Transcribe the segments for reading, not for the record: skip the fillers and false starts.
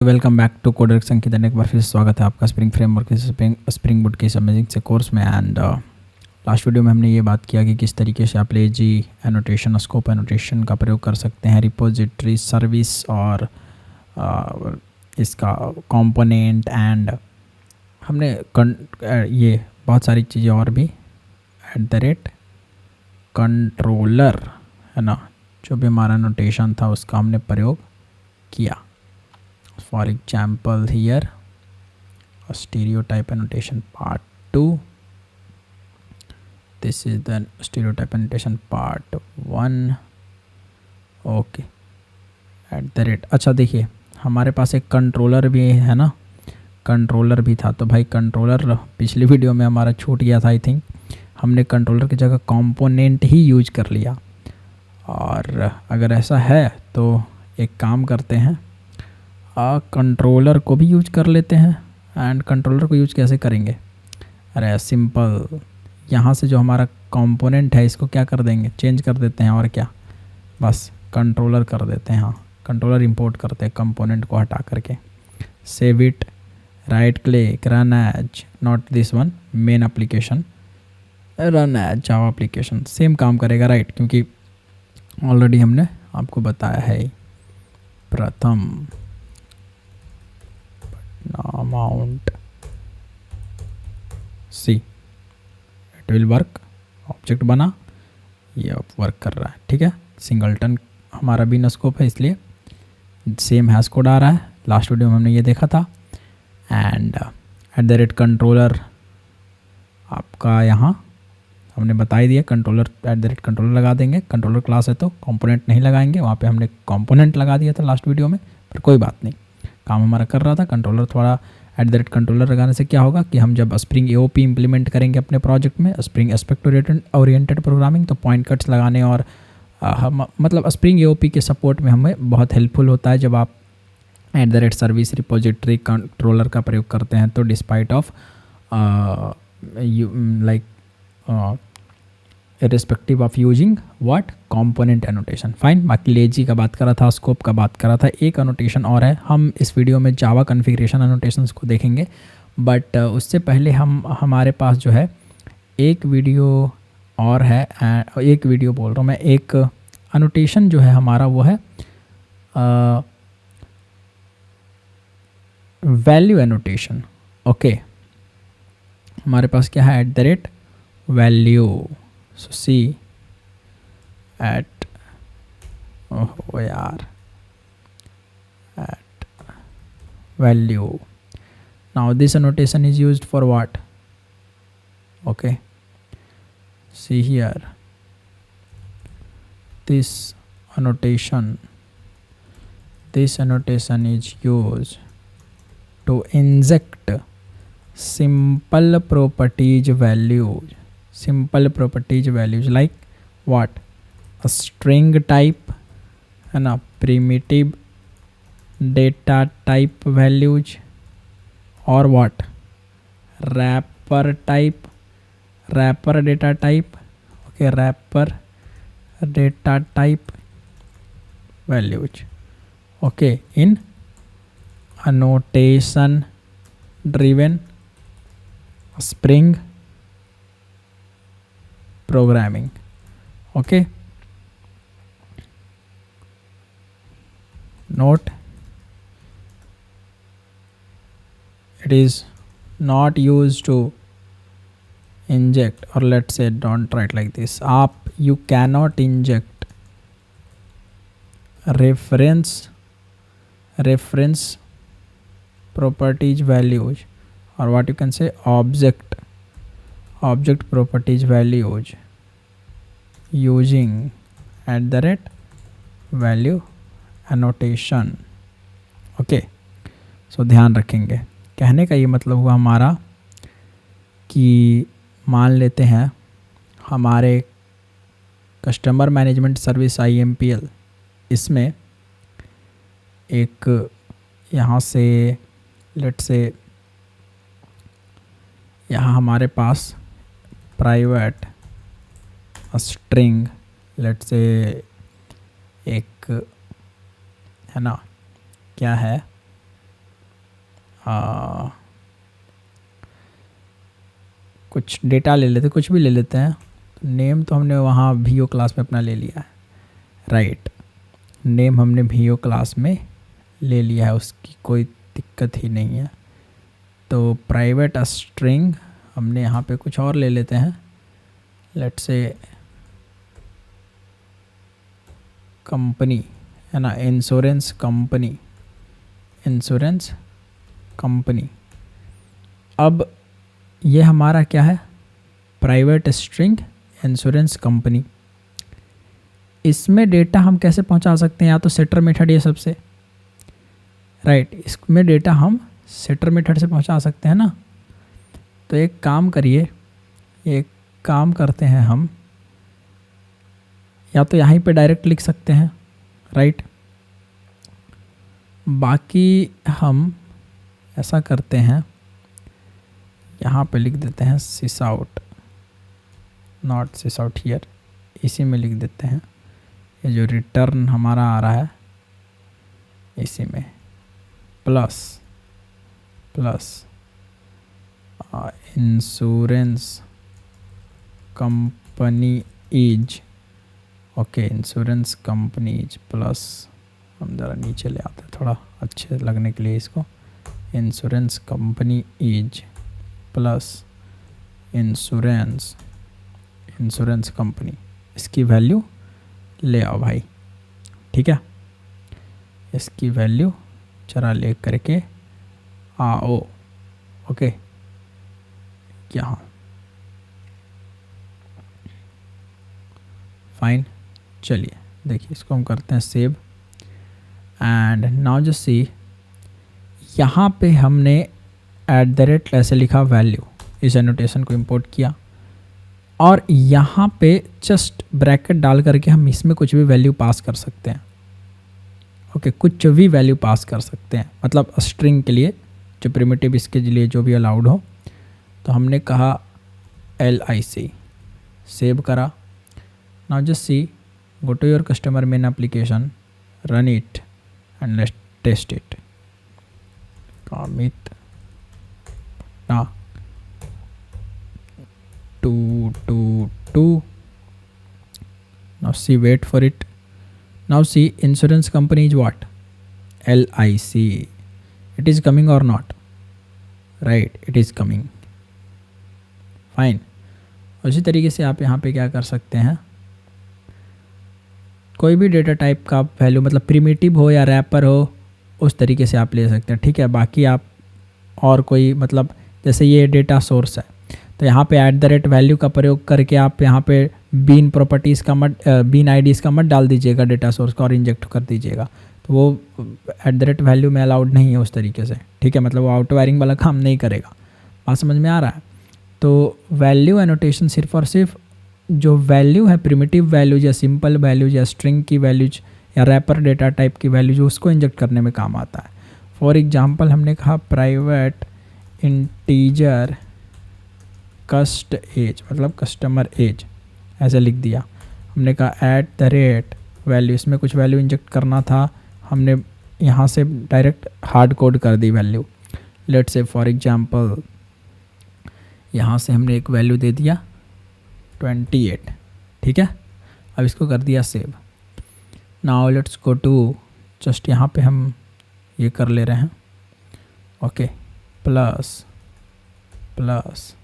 Welcome back to coder संकेत। एक बार फिर स्वागत है आपका स्प्रिंग फ्रेमवर्क स्प्रिंग बूट के इस अमेजिंग से कोर्स में। एंड लास्ट वीडियो में हमने ये बात किया कि किस तरीके से आप लेजी एनोटेशन, स्कोप एनोटेशन का प्रयोग कर सकते हैं रिपोजिटरी, सर्विस और इसका कंपोनेंट। एंड हमने ये बहुत सारी चीज़ें और भी कंट्रोलर है ना, जो भी हमारा नोटेशन था उसका हमने प्रयोग किया। For example, here a stereotype annotation part 2. This is the stereotype annotation part 1. Okay. अच्छा देखिए, हमारे पास एक कंट्रोलर भी है ना, कंट्रोलर भी था। तो भाई कंट्रोलर पिछली वीडियो में हमारा छूट गया था। आई थिंक हमने कंट्रोलर की जगह कंपोनेंट ही यूज कर लिया। और अगर ऐसा है तो एक काम करते हैं, कंट्रोलर को भी यूज कर लेते हैं। एंड कंट्रोलर को यूज कैसे करेंगे? अरे सिंपल, यहाँ से जो हमारा कंपोनेंट है इसको क्या कर देंगे, चेंज कर देते हैं। और क्या, बस कंट्रोलर कर देते हैं। हाँ, कंट्रोलर इंपोर्ट करते हैं कंपोनेंट को हटा करके। Save it, right click, run as, not this one, main application, run as Java application. Same काम करेगा राइट, क्योंकि ऑलरेडी हमने आपको बताया है। प्रथम amount see, it will work. Object बना, ये अब वर्क कर रहा है। ठीक है, सिंगलटन हमारा बिन स्कोप है, इसलिए सेम हैश कोड आ रहा है। लास्ट वीडियो में हमने ये देखा था। एंड @कंट्रोलर आपका यहाँ हमने बता ही दिया, कंट्रोलर @कंट्रोलर लगा देंगे। कंट्रोलर क्लास है तो कंपोनेंट नहीं लगाएंगे, वहाँ पे हमने कंपोनेंट लगा दिया था लास्ट वीडियो में, पर कोई बात नहीं, काम हमारा कर रहा था। कंट्रोलर थोड़ा @कंट्रोलर लगाने से क्या होगा कि हम जब स्प्रिंग एओपी इंप्लीमेंट करेंगे अपने प्रोजेक्ट में, स्प्रिंग एस्पेक्ट ओरिएंटेड प्रोग्रामिंग, तो पॉइंट कट्स लगाने और हम मतलब स्प्रिंग एओपी के सपोर्ट में हमें बहुत हेल्पफुल होता है जब आप @सर्विस रिपोजिटरी कंट्रोलर का प्रयोग करते हैं। तो despite of irrespective of using what component annotation, fine. बाकी लेजी का बात करा था, स्कोप का बात करा था। एक अनोटेशन और है, हम इस वीडियो में जावा कॉन्फ़िगरेशन अनोटेशंस को देखेंगे। बट उससे पहले हमारे पास जो है एक वीडियो और है, एक वीडियो बोल रहा हूँ मैं, एक अनोटेशन जो है हमारा वो है वैल्यू एनोटेशन। ओके, हमारे पास क्या है, @value। So see at value. Now this annotation is used for what? Okay, see here, this annotation is used to inject simple properties values like what? A string type and a primitive data type values, or what? Wrapper data type. Okay, wrapper data type values. Okay, in annotation driven spring programming. Okay, note, it is not used to inject, or let's say don't write like this, you cannot inject reference properties values, or what you can say object properties values using @value annotation. Okay, so ध्यान रखेंगे। कहने का ये मतलब हुआ हमारा कि मान लेते हैं हमारे कस्टमर मैनेजमेंट सर्विस IMPL, इसमें एक यहाँ से लेट्स से यहाँ हमारे पास प्राइवेट स्ट्रिंग लेट्स से एक है ना, क्या है कुछ डेटा ले लेते, कुछ भी ले लेते हैं। नेम तो हमने वहाँ वीओ क्लास में अपना ले लिया है, राइट। नेम हमने वीओ क्लास में ले लिया है, उसकी कोई दिक्कत ही नहीं है। तो प्राइवेट स्ट्रिंग हमने यहाँ पे कुछ और ले लेते हैं, लेट्स से कंपनी है ना, इंश्योरेंस कंपनी, इंश्योरेंस कंपनी। अब ये हमारा क्या है, प्राइवेट स्ट्रिंग इंश्योरेंस कंपनी। इसमें डेटा हम कैसे पहुंचा सकते हैं, या तो सेटर मेथड, ये सबसे राइट, इसमें डेटा हम सेटर मेथड से पहुंचा सकते हैं ना। तो एक काम करिए, एक काम करते हैं हम, या तो यहीं पे डायरेक्ट लिख सकते हैं, राइट। बाकी हम ऐसा करते हैं, यहाँ पे लिख देते हैं sysout, not sysout here, इसी में लिख देते हैं। ये जो रिटर्न हमारा आ रहा है इसी में plus plus insurance company is, okay, insurance company is plus, हम ज़रा नीचे ले आते हैं थोड़ा अच्छे लगने के लिए इसको, insurance company is plus insurance company, इसकी वैल्यू ले आओ भाई, ठीक है। इसकी वैल्यू जरा ले करके आओ, ओके, यहाँ फाइन। चलिए देखिए, इसको हम करते हैं सेव, एंड नाउ जस्ट सी, यहाँ पे हमने @ ऐसे लिखा वैल्यू, इस एनोटेशन को इंपोर्ट किया, और यहाँ पे जस्ट ब्रैकेट डाल करके हम इसमें कुछ भी वैल्यू पास कर सकते हैं, ओके, कुछ भी वैल्यू पास कर सकते हैं, मतलब स्ट्रिंग के लिए जो प्रिमिटिव इसके लिए जो भी अलाउड हो। तो हमने कहा LIC, सेव करा। Now just see, go to your customer main application, run it and let's test it. कामित ना 222, now see, wait for it, now see, insurance company is what, LIC, it is coming or not, right, it is coming, fine। उसी तरीके से आप यहाँ पे क्या कर सकते हैं, कोई भी डेटा टाइप का वैल्यू, मतलब प्रिमिटिव हो या रैपर हो, उस तरीके से आप ले सकते हैं, ठीक है। बाकी आप और कोई, मतलब जैसे ये डेटा सोर्स है, तो यहाँ पे @ वैल्यू का प्रयोग करके आप यहाँ पे बीन प्रॉपर्टीज़ का मत, बीन आईडीज़ का मत डाल दीजिएगा डेटा सोर्स का और इंजेक्ट कर दीजिएगा, तो वो @ वैल्यू में अलाउड नहीं है उस तरीके से, ठीक है। मतलब वो आउट वायरिंग वाला काम नहीं करेगा, बात समझ में आ रहा है। तो वैल्यू एनोटेशन सिर्फ और सिर्फ जो वैल्यू है, प्रिमिटिव वैल्यूज या सिंपल वैल्यूज या स्ट्रिंग की वैल्यूज या रैपर डेटा टाइप की वैल्यूज, उसको इंजेक्ट करने में काम आता है। फॉर एग्जांपल हमने कहा प्राइवेट इंटीजर कस्ट एज, मतलब कस्टमर एज, ऐसे लिख दिया। हमने कहा @ वैल्यू, इसमें कुछ वैल्यू इंजेक्ट करना था, हमने यहाँ से डायरेक्ट हार्ड कोड कर दी value. Let's say for example यहाँ से हमने एक वैल्यू दे दिया 28, ठीक है। अब इसको कर दिया save. Now let's go to, just यहाँ पे हम ये कर ले रहे हैं, okay, plus plus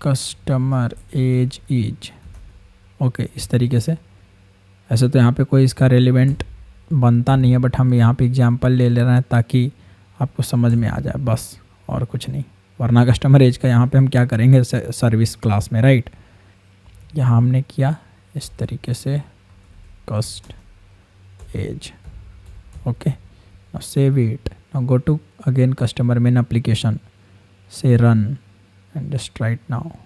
customer age is, okay, इस तरीके से। ऐसे तो यहाँ पे कोई इसका रेलिवेंट बनता नहीं है, बट हम यहाँ पे एग्जांपल ले रहे हैं ताकि आपको समझ में आ जाए, बस, और कुछ नहीं। वरना कस्टमर एज का यहाँ पे हम क्या करेंगे सर्विस क्लास में, राइट। यहाँ हमने किया इस तरीके से cust age, okay. Now save it, now go to again customer main application, say run and just right now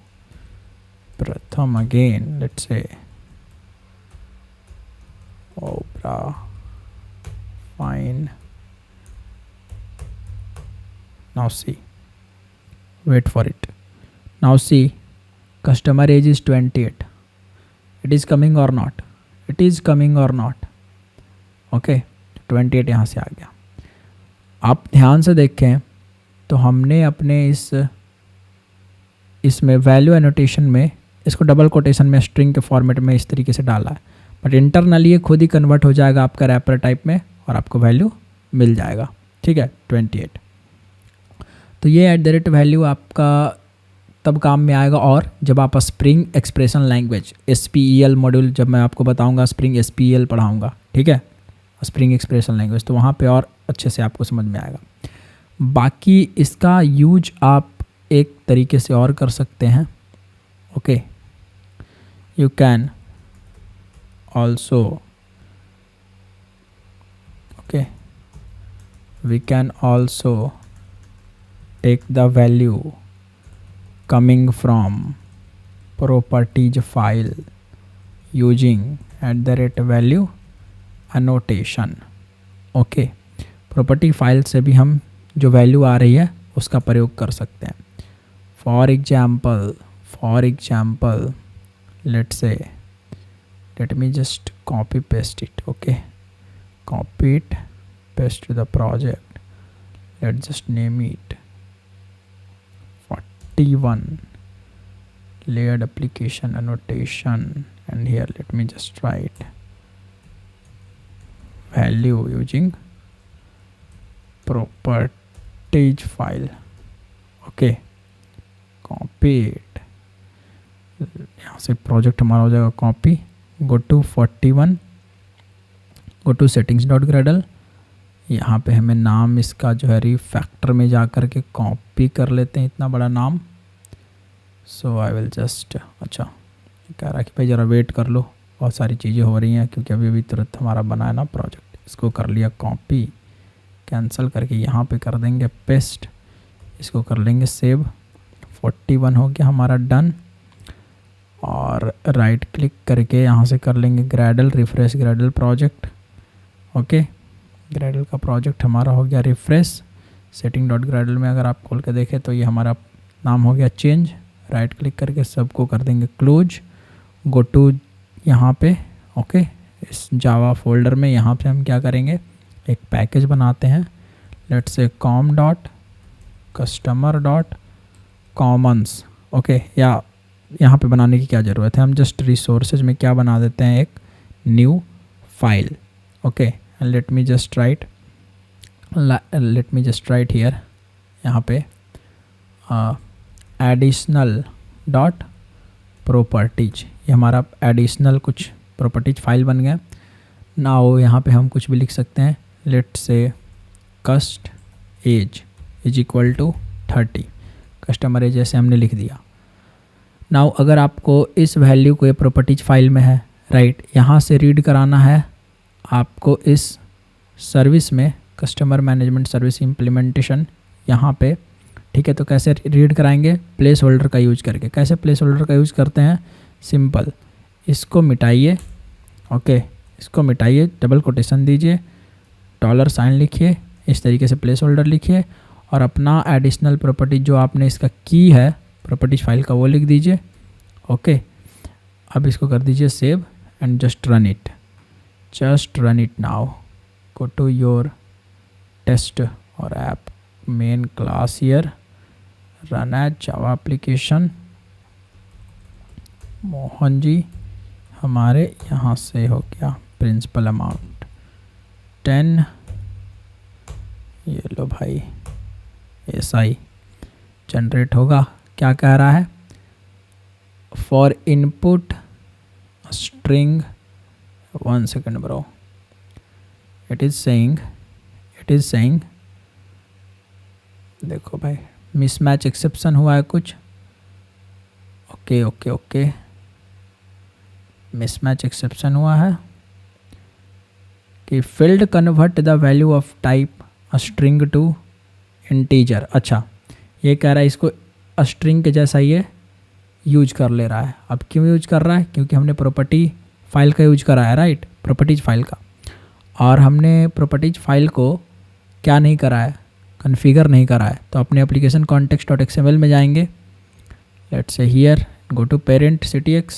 Pratham again, let's say Opera, fine. Now see, wait for it, now see, customer age is 28, it is coming or not, it is coming or not, okay, 28 यहाँ से आ गया। आप ध्यान से देखें तो हमने अपने इसमें वैल्यू एनोटेशन में इसको डबल कोटेशन में स्ट्रिंग के फॉर्मेट में इस तरीके से डाला है, बट इंटरनली ये खुद ही कन्वर्ट हो जाएगा आपका रैपर टाइप में और आपको वैल्यू मिल जाएगा। ठीक है 28। तो ये @ वैल्यू आपका तब काम में आएगा और जब आप spring expression language SPEL module, जब मैं आपको बताऊंगा स्प्रिंग SPEL पढ़ाऊंगा, ठीक है, स्प्रिंग एक्सप्रेशन लैंग्वेज, तो वहाँ पे और अच्छे से आपको समझ में आएगा। बाकी इसका यूज आप एक तरीके से और कर सकते हैं। Okay, you can also, okay, we can also take the value coming from properties file using @ value annotation। Okay, property file से भी हम जो वैल्यू आ रही है उसका प्रयोग कर सकते हैं। For example let say, let me just copy paste it. Okay, copy it, paste to the project, let just name it T1 layered application annotation, and here let me just write value using properties file। okay, copy it, यहाँ से project हमारा हो जाएगा copy, go to 41, go to settings.gradle, यहाँ पे हमें नाम इसका जो है रिफैक्टर में जा कर के कॉपी कर लेते हैं इतना बड़ा नाम। सो आई विल जस्ट, अच्छा कह रहा है कि भाई ज़रा वेट कर लो, बहुत सारी चीज़ें हो रही हैं क्योंकि अभी तुरंत हमारा बना है ना प्रोजेक्ट। इसको कर लिया कॉपी, कैंसिल करके यहाँ पे कर देंगे पेस्ट, इसको कर लेंगे सेव। 41 हो गया हमारा डन, और राइट क्लिक करके यहाँ से कर लेंगे Gradle, refresh Gradle project. Okay, Gradle का प्रोजेक्ट हमारा हो गया रिफ्रेश। setting.gradle में अगर आप खोल के देखें तो ये हमारा नाम हो गया चेंज। राइट क्लिक करके सबको कर देंगे क्लोज, गो टू यहाँ पे। ओके, इस जावा फोल्डर में यहाँ पे हम क्या करेंगे, एक पैकेज बनाते हैं, लेट्स से com.customer.commons। ओके, या यहाँ पे बनाने की क्या ज़रूरत है, हम जस्ट रिसोर्सेज में क्या बना देते हैं, एक new file. Okay, let me just write here यहाँ पे additional dot properties, ये हमारा एडिशनल कुछ प्रॉपर्टीज फाइल बन गया। नाउ यहाँ पे हम कुछ भी लिख सकते हैं, let say cust age is equal to 30, customer age ऐसे हमने लिख दिया। नाउ अगर आपको इस वैल्यू को ये प्रॉपर्टीज फाइल में है, राइट, यहाँ से रीड कराना है आपको इस सर्विस में, कस्टमर मैनेजमेंट सर्विस इम्प्लीमेंटेशन यहाँ पे, ठीक है। तो कैसे रीड कराएंगे, प्लेस होल्डर का यूज करके। कैसे प्लेस होल्डर का यूज करते हैं, सिंपल, इसको मिटाइए। ओके, इसको मिटाइए, डबल कोटेशन दीजिए, $साइन लिखिए, इस तरीके से प्लेस होल्डर लिखिए, और अपना एडिशनल प्रॉपर्टी जो आपने इसका की है प्रॉपर्टीज फाइल का वो लिख दीजिए। ओके, अब इसको कर दीजिए save and just run it, now go to your test or app main class here, run as java application। Mohan ji हमारे यहाँ से हो गया प्रिंसिपल अमाउंट 10, ये लो भाई SI जनरेट होगा। क्या कह रहा है, for input string, 1 second bro, it is saying देखो भाई मिसमैच एक्सेप्शन हुआ है कुछ। ओके, मिसमैच एक्सेप्शन हुआ है कि field convert the value of type string to integer. अच्छा, ये कह रहा है इसको स्ट्रिंग के जैसा ये यूज कर ले रहा है। अब क्यों यूज कर रहा है, क्योंकि हमने प्रॉपर्टी फाइल का यूज करा है, राइट, प्रॉपर्टीज फाइल का, और हमने प्रॉपर्टीज फाइल को क्या नहीं करा है, कॉन्फ़िगर नहीं करा है। तो अपने एप्लीकेशन context.xml में जाएंगे, let's say here go to parent ctx,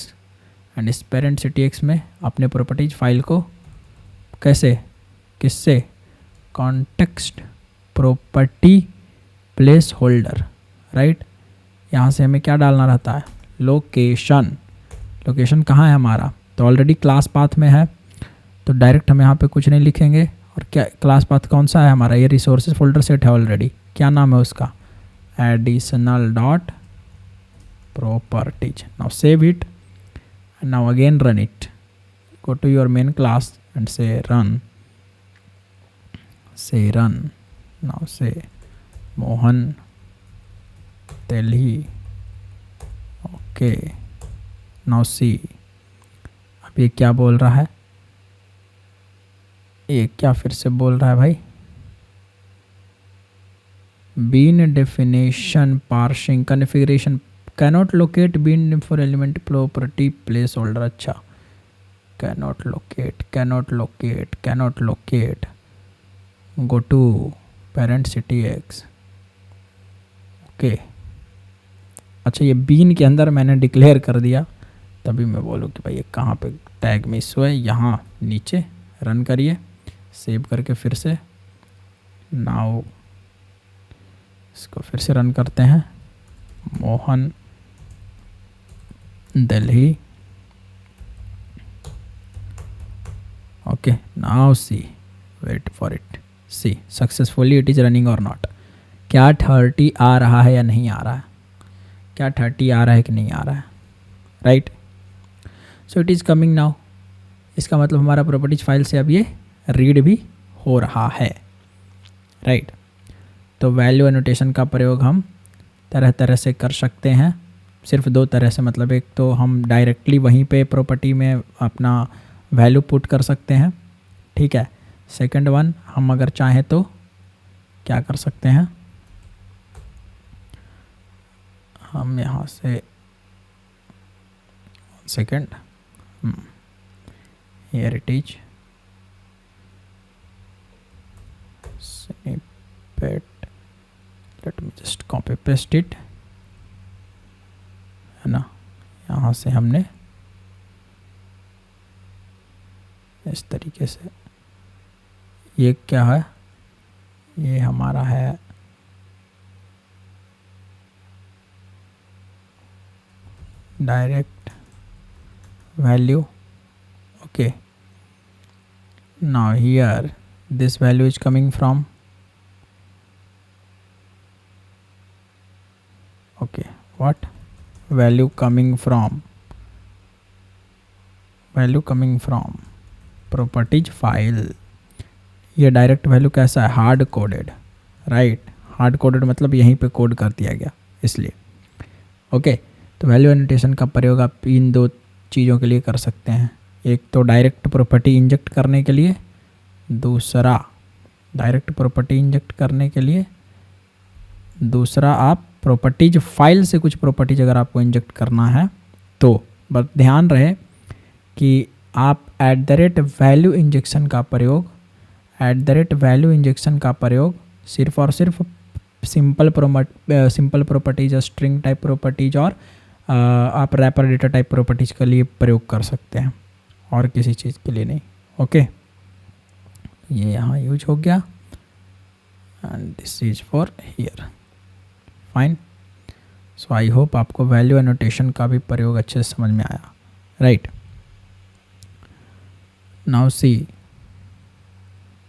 and इस पेरेंट ctx में अपने प्रॉपर्टीज फाइल को कैसे, किससे, context property place holder, right. यहाँ से हमें क्या डालना रहता है, लोकेशन। लोकेशन कहाँ है हमारा, तो ऑलरेडी क्लास पाथ में है, तो डायरेक्ट हम यहाँ पे कुछ नहीं लिखेंगे। और क्या क्लास पाथ कौन सा है हमारा, ये रिसोर्सेज फोल्डर सेट है ऑलरेडी, क्या नाम है उसका, additional dot properties. Now save it, now again run it, go to your main class and say run, now say Mohan Delhi, okay, now see, अब ये क्या बोल रहा है, ये क्या फिर से बोल रहा है भाई, bean definition parsing configuration cannot locate bean for element property place holder. अच्छा, cannot locate, go to parent city x, ओके। अच्छा, ये बीन के अंदर मैंने डिक्लेयर कर दिया, तभी मैं बोलूँ कि भाई ये कहाँ पे टैग में इशू है, यहाँ नीचे। रन करिए, सेव करके फिर से, नाउ इसको फिर से रन करते हैं, Mohan Delhi, okay, now see, wait for it, see successfully it is running or not, क्या 30 आ रहा है या नहीं आ रहा है, क्या 30 आ रहा है कि नहीं आ रहा है, right. So it is coming now, इसका मतलब हमारा प्रॉपर्टीज फाइल से अब ये रीड भी हो रहा है, राइट। तो वैल्यू एनोटेशन का प्रयोग हम तरह तरह से कर सकते हैं, सिर्फ दो तरह से, मतलब एक तो हम डायरेक्टली वहीं पे प्रॉपर्टी में अपना वैल्यू पुट कर सकते हैं, ठीक है। सेकंड वन, हम अगर चाहें तो क्या कर सकते हैं, हम यहाँ से second, here it is snippet, late me just copy paste it, है ना। यहाँ से हमने इस तरीके से, ये क्या है, ये हमारा है direct value, okay. Now here this value is coming from, okay, what value coming from properties file. ये डायरेक्ट वैल्यू कैसा है, hard coded, right. Hard coded मतलब यहीं पे कोड कर दिया गया, इसलिए, ओके। तो वैल्यू एनोटेशन का प्रयोग आप इन दो चीज़ों के लिए कर सकते हैं, एक तो डायरेक्ट प्रॉपर्टी इंजेक्ट करने के लिए, दूसरा डायरेक्ट प्रॉपर्टी इंजेक्ट करने के लिए, दूसरा आप प्रॉपर्टीज फाइल से कुछ प्रॉपर्टीज अगर आपको इंजेक्ट करना है तो। बस ध्यान रहे कि आप @वैल्यू इंजेक्शन का प्रयोग सिर्फ और सिर्फ simple properties, string type properties और आप रैपर डेटा टाइप प्रॉपर्टीज के लिए प्रयोग कर सकते हैं, और किसी चीज़ के लिए नहीं, ओके। ये यहाँ यूज हो गया, and this is for here, fine. So I hope आपको वैल्यू एनोटेशन का भी प्रयोग अच्छे से समझ में आया, राइट। नाउ सी,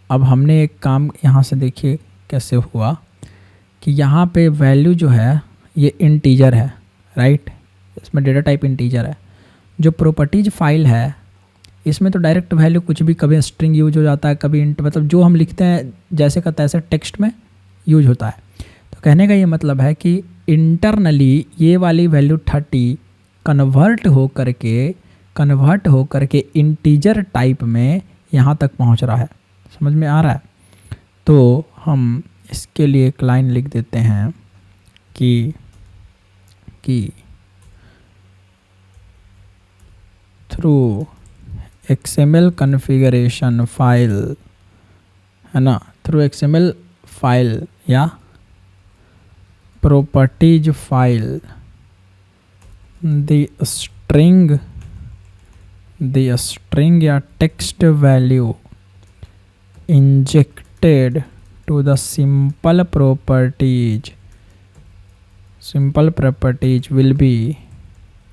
अब हमने एक काम यहाँ से देखिए कैसे हुआ कि यहाँ पे वैल्यू जो है ये इंटीजर है, राइट। इसमें डेटा टाइप इंटीजर है। जो प्रॉपर्टीज फाइल है इसमें तो डायरेक्ट वैल्यू कुछ भी, कभी स्ट्रिंग यूज हो जाता है, कभी इंट, मतलब जो हम लिखते हैं जैसे का तैसे टेक्स्ट में यूज होता है। तो कहने का ये मतलब है कि इंटरनली ये वाली वैल्यू 30 कन्वर्ट हो करके इंटीजर टाइप में यहाँ तक पहुँच रहा है, समझ में आ रहा है। तो हम इसके लिए एक लाइन लिख देते हैं कि थ्रू XML कॉन्फ़िगरेशन फाइल, है ना, थ्रू XML फाइल या प्रॉपर्टीज फाइल, द स्ट्रिंग या text value injected to the simple properties will be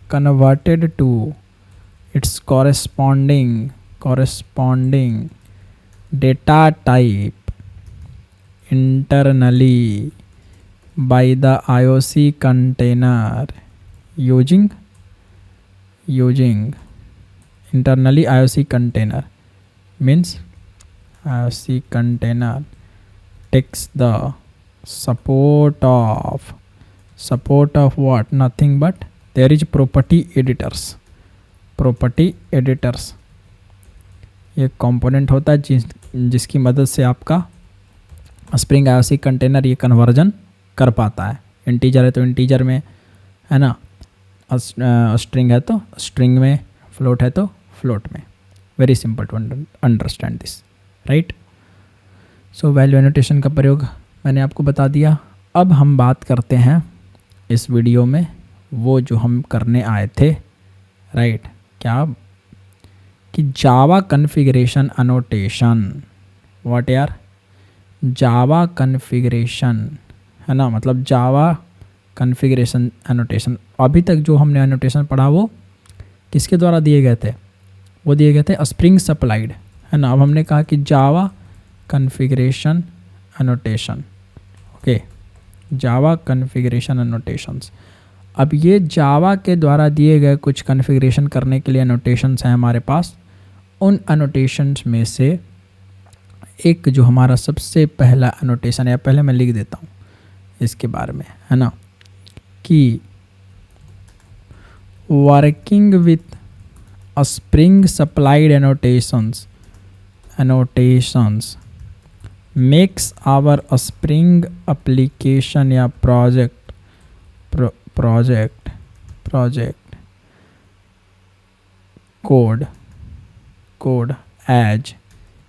converted to its corresponding data type internally by the IOC container using internally IOC container means IOC container takes the support of what? Nothing but there is property editors ये component होता है जिसकी मदद से आपका spring IOC container ये conversion कर पाता है। इंटीजर है तो इंटीजर में, है ना, स्ट्रिंग है तो स्ट्रिंग में, फ्लोट है तो फ्लोट में। Very simple to understand this, right. So value annotation का प्रयोग मैंने आपको बता दिया। अब हम बात करते हैं इस वीडियो में वो जो हम करने आए थे, राइट, क्या कि जावा कॉन्फ़िगरेशन एनोटेशन। व्हाट यार? जावा कॉन्फ़िगरेशन, है ना, मतलब जावा कॉन्फ़िगरेशन एनोटेशन। अभी तक जो हमने एनोटेशन पढ़ा वो किसके द्वारा दिए गए थे? वो दिए गए थे स्प्रिंग सप्लाइड, है ना। अब हमने कहा कि जावा कॉन्फ़िगरेशन एनोटेशन, ओके, जावा कॉन्फ़िगरेशन एनोटेशंस। अब ये जावा के द्वारा दिए गए कुछ कॉन्फ़िगरेशन करने के लिए एनोटेशंस हैं हमारे पास। उन एनोटेशंस में से एक जो हमारा सबसे पहला एनोटेशन है, पहले मैं लिख देता हूँ इसके बारे में, है ना, कि working with spring supplied annotations makes our spring application या project code as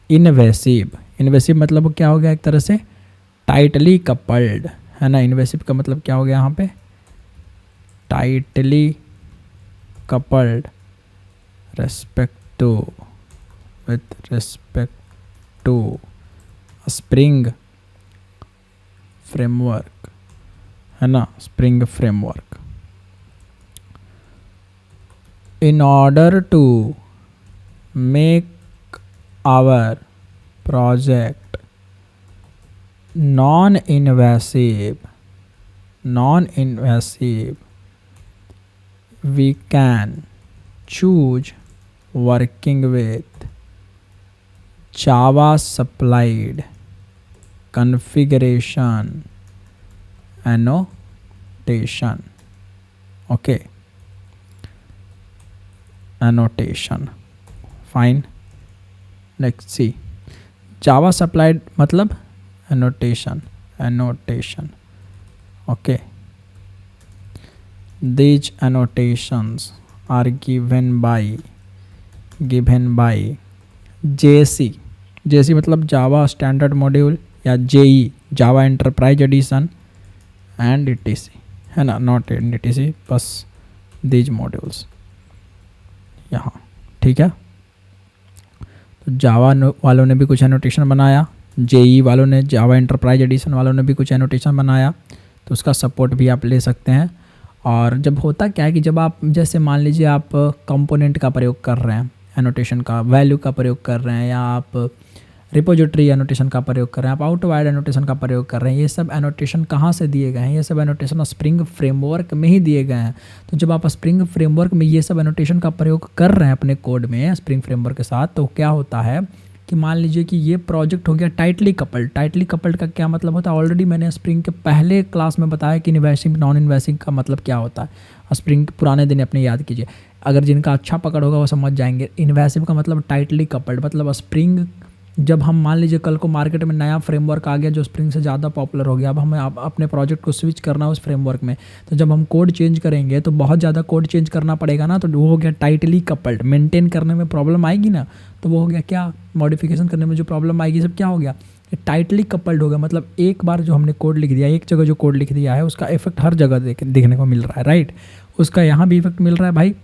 इन्वेसिव मतलब क्या हो गया? एक तरह से टाइटली कपल्ड, है ना। इन्वेसिव का मतलब क्या हो गया यहाँ पे? Tightly coupled with respect to Spring framework, है ना, Spring framework. In order to make our project non invasive we can choose working with Java supplied configuration annotation, okay, annotation, fine. Next see, Java supplied मतलब annotation, okay. These annotations are given by JC मतलब Java standard module या JE Java enterprise edition and ETC, है ना, not and ETC, बस these modules यहाँ, ठीक है। तो जावा वालों ने भी कुछ एनोटेशन बनाया, JE वालों ने, जावा एंटरप्राइज एडिशन वालों ने भी कुछ एनोटेशन बनाया, तो उसका सपोर्ट भी आप ले सकते हैं। और जब होता क्या है कि जब आप जैसे मान लीजिए आप कंपोनेंट का प्रयोग कर रहे हैं, एनोटेशन का, वैल्यू का प्रयोग कर रहे हैं, या आप रिपोजिटरी एनोटेशन का प्रयोग कर रहे हैं, आप आउटवाइड एनोटेशन का प्रयोग कर रहे हैं, ये सब एनोटेशन कहाँ से दिए गए हैं? ये सब एनोटेशन स्प्रिंग फ्रेमवर्क में ही दिए गए हैं। तो जब आप स्प्रिंग फ्रेमवर्क में ये सब एनोटेशन का प्रयोग कर रहे हैं अपने कोड में स्प्रिंग फ्रेमवर्क के साथ, तो क्या होता है कि मान लीजिए कि ये प्रोजेक्ट हो गया टाइटली कपल्ड का क्या मतलब होता है? ऑलरेडी मैंने स्प्रिंग के पहले क्लास में बताया कि इन्वेसिव नॉन इन्वेसिव का मतलब क्या होता है। स्प्रिंग पुराने दिन अपने याद कीजिए, अगर जिनका अच्छा पकड़ होगा वो समझ जाएंगे। इन्वेसिव का मतलब टाइटली कपल्ड, मतलब स्प्रिंग जब हम मान लीजिए कल को मार्केट में नया फ्रेमवर्क आ गया जो स्प्रिंग से ज़्यादा पॉपुलर हो गया, अब हमें अपने प्रोजेक्ट को स्विच करना है उस फ्रेमवर्क में, तो जब हम कोड चेंज करेंगे तो बहुत ज़्यादा कोड चेंज करना पड़ेगा ना, तो वो हो गया टाइटली कपल्ड। मेंटेन करने में प्रॉब्लम आएगी ना, तो वो हो गया क्या, मॉडिफिकेशन करने में जो प्रॉब्लम आएगी सब क्या हो गया, टाइटली कपल्ड हो गया। मतलब एक बार जो हमने कोड लिख दिया, एक जगह जो कोड लिख दिया है उसका इफेक्ट हर जगह देखने को मिल रहा है, राइट। उसका यहाँ भी इफेक्ट मिल रहा है भाई।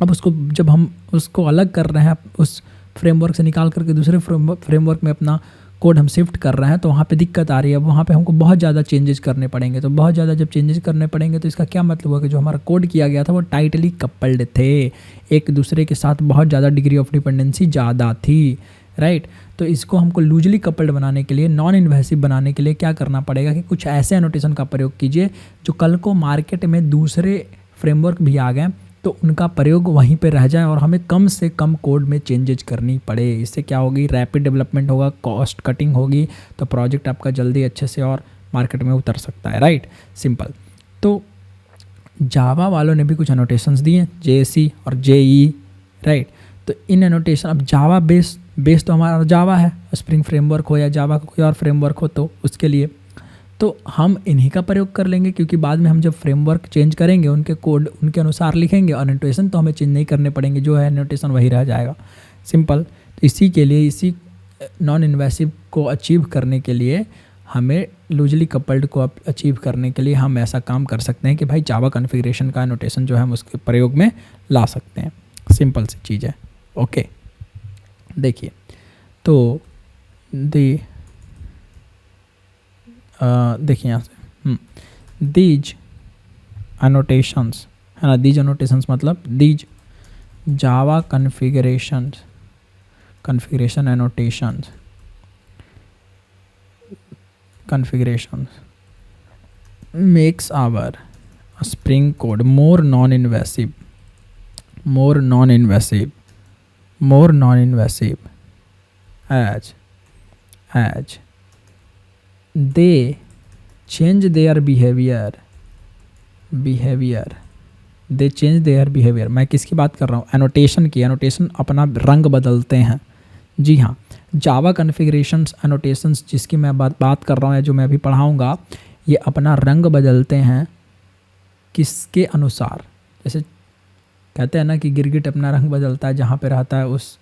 अब उसको जब हम उसको अलग कर रहे हैं, उस फ्रेमवर्क से निकाल करके दूसरे फ्रेमवर्क में अपना कोड हम शिफ्ट कर रहे हैं तो वहाँ पे दिक्कत आ रही है, वहाँ पे हमको बहुत ज़्यादा चेंजेस करने पड़ेंगे। तो बहुत ज़्यादा जब चेंजेस करने पड़ेंगे तो इसका क्या मतलब हुआ कि जो हमारा कोड किया गया था वो टाइटली कपल्ड थे, एक दूसरे के साथ बहुत ज़्यादा डिग्री ऑफ डिपेंडेंसी ज़्यादा थी, राइट। तो इसको हमको लूजली कपल्ड बनाने के लिए, नॉन इन्वेसिव बनाने के लिए क्या करना पड़ेगा कि कुछ ऐसे एनोटेशन का प्रयोग कीजिए जो कल को मार्केट में दूसरे फ्रेमवर्क भी आ गए तो उनका प्रयोग वहीं पे रह जाए और हमें कम से कम कोड में चेंजेज करनी पड़े। इससे क्या होगी, रैपिड डेवलपमेंट होगा, कॉस्ट कटिंग होगी, तो प्रोजेक्ट आपका जल्दी अच्छे से और मार्केट में उतर सकता है, राइट, सिंपल। तो जावा वालों ने भी कुछ एनोटेशंस दिए, JSE और JE, राइट। तो इन एनोटेशन, अब जावा बेस तो हमारा जावा है, स्प्रिंग फ्रेमवर्क हो या जावा का कोई और फ्रेमवर्क हो तो उसके लिए तो हम इन्हीं का प्रयोग कर लेंगे, क्योंकि बाद में हम जब फ्रेमवर्क चेंज करेंगे उनके कोड उनके अनुसार लिखेंगे और एनोटेशन तो हमें चेंज नहीं करने पड़ेंगे, जो है एनोटेशन वही रह जाएगा, सिंपल। तो इसी के लिए, इसी नॉन इन्वेसिव को अचीव करने के लिए, हमें लूजली कपल्ड को अचीव करने के लिए हम ऐसा काम कर सकते हैं कि भाई जावा कॉन्फ़िगरेशन का एनोटेशन जो है हम उसके प्रयोग में ला सकते हैं, सिंपल सी चीज़ है। ओके, देखिए तो देखिए यहाँ से दीज एनोटेशंस है ना, दीज एनोटेशंस मतलब these Java configuration annotations makes our Spring code more non-invasive as they change their behavior मैं किसकी बात कर रहा हूँ, एनोटेशन की। एनोटेशन अपना रंग बदलते हैं, जी हाँ। जावा कॉन्फ़िगरेशंस एनोटेशंस जिसकी मैं बात कर रहा हूँ या जो मैं अभी पढ़ाऊँगा, ये अपना रंग बदलते हैं किसके अनुसार, जैसे कहते हैं ना कि गिरगिट अपना रंग बदलता है जहाँ पे रहता है, उस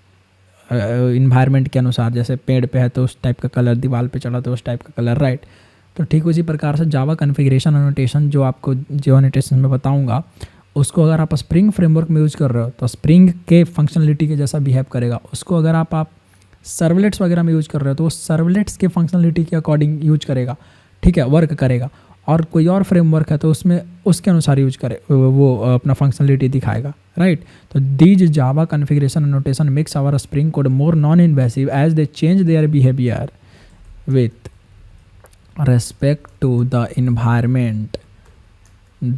इन्वायरमेंट के अनुसार। जैसे पेड़ पे है तो उस टाइप का कलर, दीवार पे चढ़ा तो उस टाइप का कलर, राइट। तो ठीक उसी प्रकार से जावा कॉन्फ़िगरेशन एनोटेशन जो आपको जो एनोटेशन में बताऊंगा, उसको अगर आप स्प्रिंग फ्रेमवर्क में यूज़ कर रहे हो तो स्प्रिंग के फंक्शनलिटी के जैसा बिहेव करेगा। उसको अगर आप सर्वलेट्स वगैरह में यूज़ कर रहे हो तो वो सर्वलेट्स के फंक्शनलिटी के अकॉर्डिंग यूज करेगा, ठीक है, वर्क करेगा। और कोई और फ्रेमवर्क है तो उसमें उसके अनुसार यूज करे, वो अपना फंक्शनलिटी दिखाएगा, राइट। तो these Java configuration annotation makes our Spring code more non invasive as they change their behaviour with respect to the environment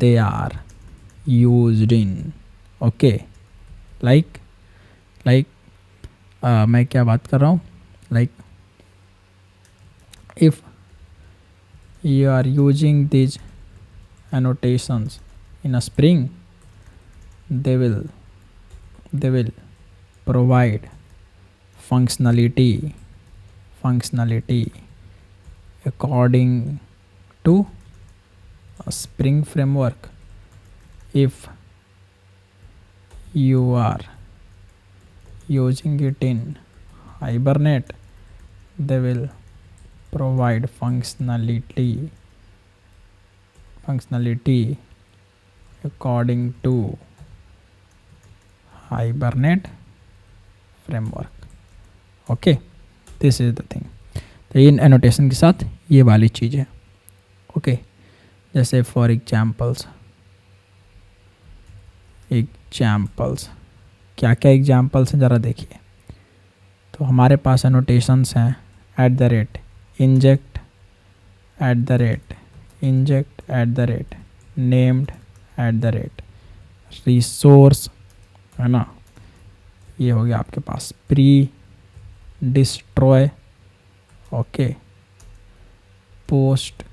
they are used in. Okay, like मैं क्या बात कर रहा हूँ, like if you are using these annotations in a Spring, they will provide functionality according to a Spring framework. If you are using it in Hibernate, they will provide functionality according to Hibernate framework. Okay, this is the thing. तो इन annotation के साथ ये वाली चीज़ है, okay. जैसे for examples क्या क्या examples हैं ज़रा देखिए। तो हमारे पास एनोटेशंस हैं @ इंजेक्ट, नेम्ड, रिसोर्स, है ना, ये हो गया आपके पास pre destroy, okay, post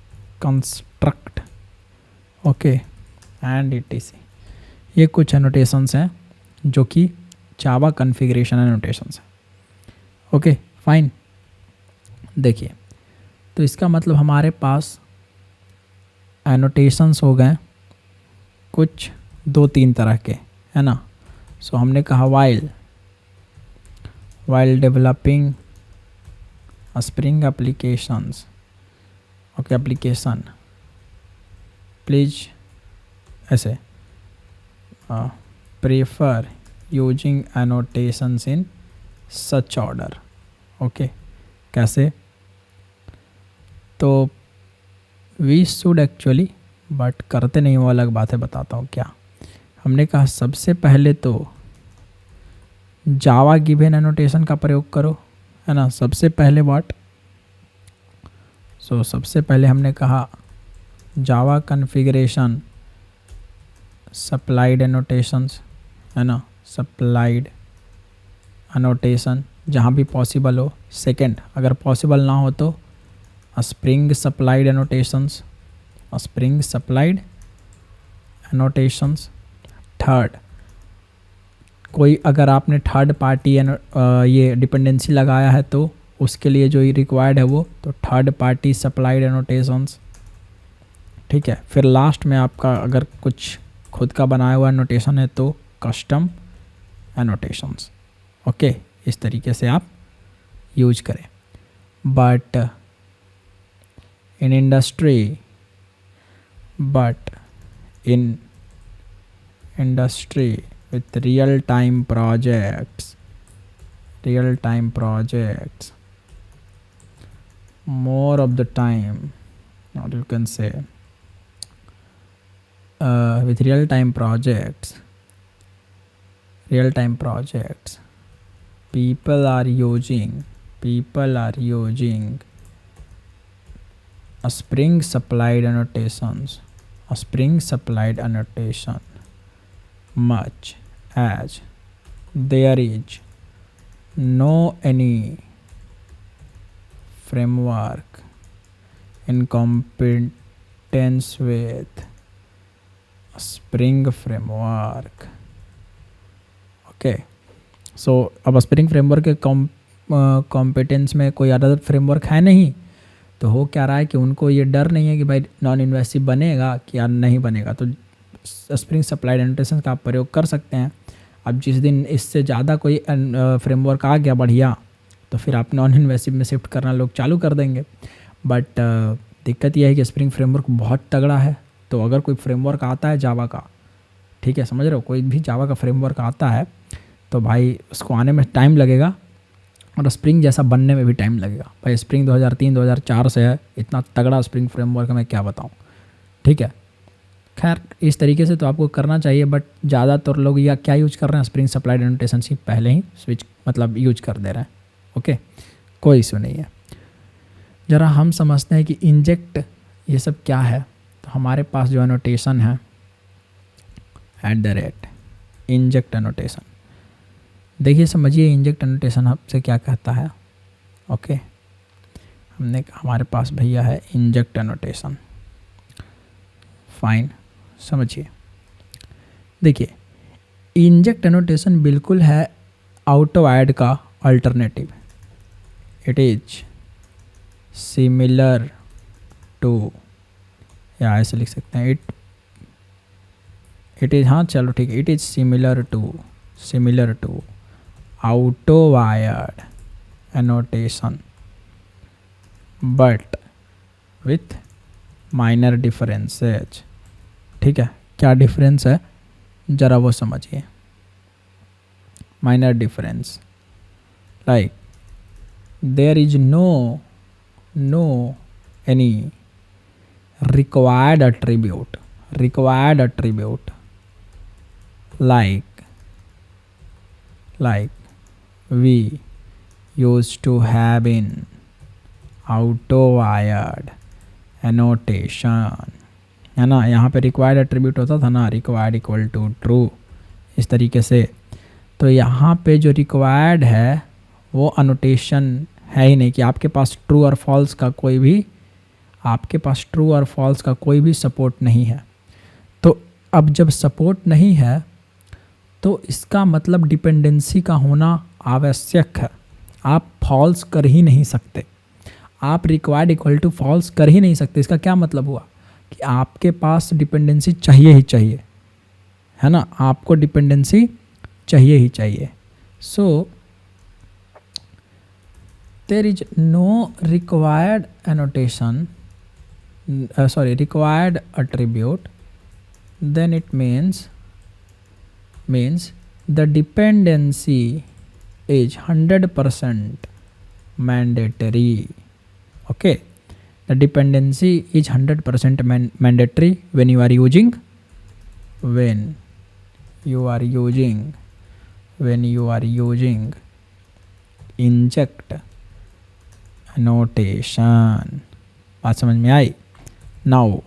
construct, okay, and etc। ये कुछ एनोटेशंस हैं जो कि जावा कॉन्फ़िगरेशन एनोटेशंस हैं, ओके, फाइन। देखिए, तो इसका मतलब हमारे पास एनोटेशंस हो गए कुछ 2-3 तरह के, है ना। सो हमने कहा while developing Spring applications, okay, application, please ऐसे prefer using annotations in such order, okay। कैसे, तो वी शुड एक्चुअली, बट करते नहीं, वो अलग बात है, बताता हूँ क्या। हमने कहा सबसे पहले तो जावा गिवन एनोटेशन का प्रयोग करो, है ना, सबसे पहले व्हाट। सो सबसे पहले हमने कहा जावा कॉन्फ़िगरेशन सप्लाइड एनोटेशंस, है ना, सप्लाइड एनोटेशन जहाँ भी पॉसिबल हो। सेकंड, अगर पॉसिबल ना हो तो spring supplied annotations, spring supplied annotations. Third, कोई अगर आपने थर्ड पार्टी ये डिपेंडेंसी लगाया है तो उसके लिए जो रिक्वायर्ड है वो तो थर्ड पार्टी सप्लाइड एनोटेशंस, ठीक है। फिर लास्ट में आपका अगर कुछ खुद का बनाया हुआ एनोटेशन है तो कस्टम एनोटेशंस। ओके, इस तरीके से आप यूज करें। But in industry with real time projects, more of the time, or you can say with real time projects, people are using a spring supplied annotations, much as there is no any framework in competence with Spring framework. Okay, so अब Spring framework के competence में कोई other framework है नहीं, तो हो क्या रहा है कि उनको ये डर नहीं है कि भाई नॉन इन्वेसिव बनेगा कि या नहीं बनेगा, तो स्प्रिंग सप्लाइड एनोटेशन का आप प्रयोग कर सकते हैं। अब जिस दिन इससे ज़्यादा कोई फ्रेमवर्क आ गया बढ़िया, तो फिर आप नॉन इन्वेसिव में शिफ्ट करना लोग चालू कर देंगे। बट दिक्कत यह है कि स्प्रिंग फ्रेमवर्क बहुत तगड़ा है, तो अगर कोई फ्रेमवर्क आता है जावा का, ठीक है, समझ रहे हो, कोई भी जावा का फ्रेमवर्क आता है तो भाई उसको आने में टाइम लगेगा और स्प्रिंग जैसा बनने में भी टाइम लगेगा। भाई स्प्रिंग 2003-2004 से है, इतना तगड़ा स्प्रिंग फ्रेमवर्क मैं क्या बताऊं, ठीक है। खैर इस तरीके से तो आपको करना चाहिए, बट ज़्यादातर लोग या क्या यूज कर रहे हैं, स्प्रिंग सप्लाइड एनोटेशन से पहले ही स्विच मतलब यूज कर दे रहे हैं। ओके, कोई इशू नहीं है। ज़रा हम समझते हैं कि इंजेक्ट ये सब क्या है। तो हमारे पास जो एनोटेशन है @ इंजेक्ट एनोटेशन, देखिए समझिए इंजेक्ट एनोटेशन आपसे क्या कहता है। ओके, हमारे पास भैया है इंजेक्ट एनोटेशन, फाइन, समझिए। देखिए इंजेक्ट एनोटेशन बिल्कुल है ऑटो ऐड का alternative. It is similar to, या ऐसे लिख सकते हैं, इट इज, हाँ चलो ठीक है, it is similar to autowired annotation but with minor differences. ठीक है, क्या डिफरेंस है ज़रा वो समझिए। Minor difference like there is no any required attribute like we used to have in auto wired annotation, है ना। यहाँ पे रिक्वायर्ड एट्रीब्यूट होता था ना, रिक्वायर्ड इक्वल टू ट्रू, इस तरीके से। तो यहाँ पे जो रिक्वायर्ड है वो अनोटेशन है ही नहीं कि आपके पास ट्रू और फॉल्स का कोई भी सपोर्ट नहीं है। तो अब जब सपोर्ट नहीं है तो इसका मतलब डिपेंडेंसी का होना आवश्यक है। आप फॉल्स कर ही नहीं सकते, आप रिक्वायर्ड इक्वल टू फॉल्स कर ही नहीं सकते। इसका क्या मतलब हुआ कि आपके पास डिपेंडेंसी चाहिए ही चाहिए, है ना, आपको डिपेंडेंसी चाहिए ही चाहिए। So there is no required annotation, required attribute, then it means the dependency is 100% mandatory. Okay, the dependency is 100% mandatory when you are using inject notation. बात समझ में आई? Now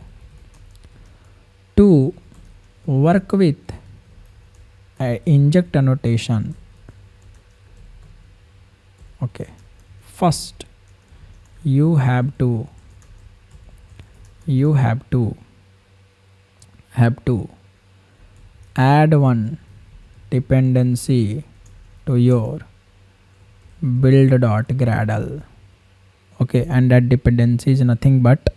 to work with inject notation, okay, first you have to add one dependency to your build.gradle, okay, and that dependency is nothing but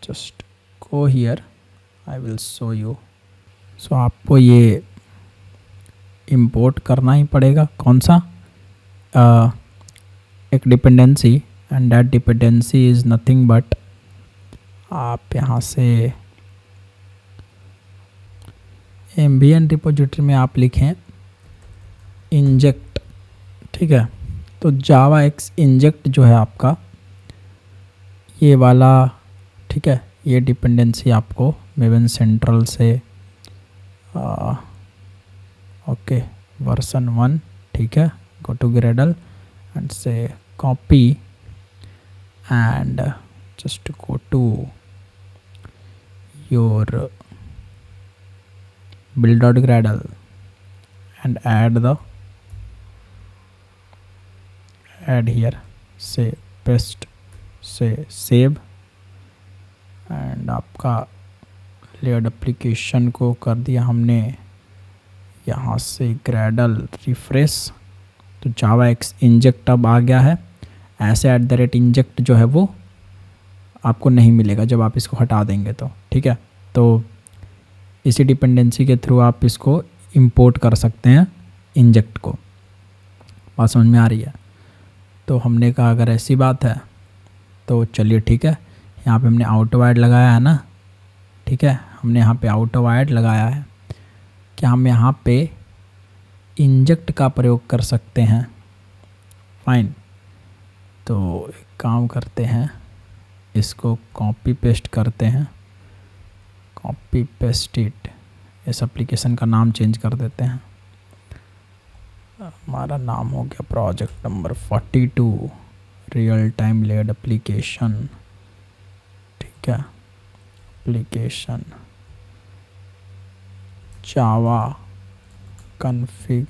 just go here, I will show you. so आपको ये import करना ही पड़ेगा कौन सा, एक dependency, and that dependency is nothing but, आप यहाँ से एम्बिएंट रिपोजिटरी में आप लिखें इंजेक्ट, ठीक है। तो जावा एक्स इंजेक्ट जो है आपका ये वाला, ठीक है, ये डिपेंडेंसी आपको मेवन सेंट्रल से ओके वर्सन 1, ठीक है, go to Gradle and say copy and just go to your build.gradle and add here, say paste, say save, and आपका लेयर्ड एप्लीकेशन को कर दिया हमने यहाँ से ग्रेडल रिफ्रेश, तो जावा एक्स इंजेक्ट अब आ गया है। ऐसे @इंजेक्ट जो है वो आपको नहीं मिलेगा जब आप इसको हटा देंगे तो, ठीक है। तो इसी डिपेंडेंसी के थ्रू आप इसको इंपोर्ट कर सकते हैं इंजेक्ट को। बात समझ में आ रही है? तो हमने कहा अगर ऐसी बात है तो चलिए ठीक है, यहाँ पे हमने आउटवायर्ड लगाया है ना, ठीक है, हमने यहाँ पे आउटवायर्ड लगाया है, क्या हम यहाँ पे इंजेक्ट का प्रयोग कर सकते हैं? फाइन, तो एक काम करते हैं, इसको कॉपी पेस्ट करते हैं, कॉपी पेस्ट इट, इस एप्लीकेशन का नाम चेंज कर देते हैं, हमारा नाम हो गया project number 42 real time layered application, ठीक है, एप्लीकेशन जावा कॉन्फ़िग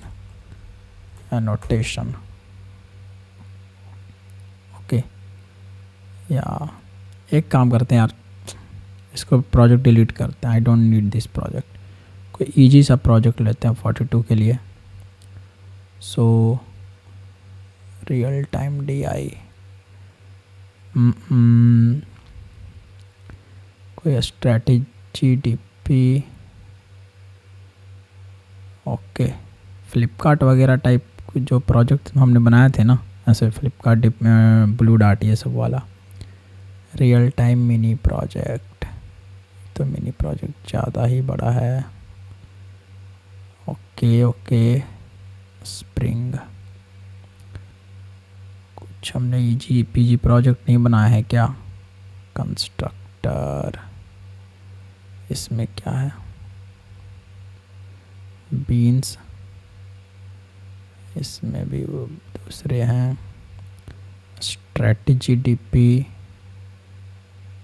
एनोटेशन, ओके। या एक काम करते हैं यार, इसको प्रोजेक्ट डिलीट करते हैं, आई डोंट नीड दिस प्रोजेक्ट, कोई इजी सा प्रोजेक्ट लेते हैं 42 के लिए। सो रियल टाइम DI, कोई स्ट्रैटेजी DP, ओके, फ्लिपकार्ट वगैरह टाइप जो प्रोजेक्ट हमने बनाए थे ना, ऐसे फ्लिपकार्ट ब्लू डार्ट ये सब वाला। रियल टाइम मिनी प्रोजेक्ट, तो मिनी प्रोजेक्ट ज़्यादा ही बड़ा है, ओके ओके। स्प्रिंग, कुछ हमने EG PG प्रोजेक्ट नहीं बनाया है क्या? कंस्ट्रक्टर, इसमें क्या है? बीन्स, इसमें भी वो दूसरे हैं, स्ट्रैटेजी DP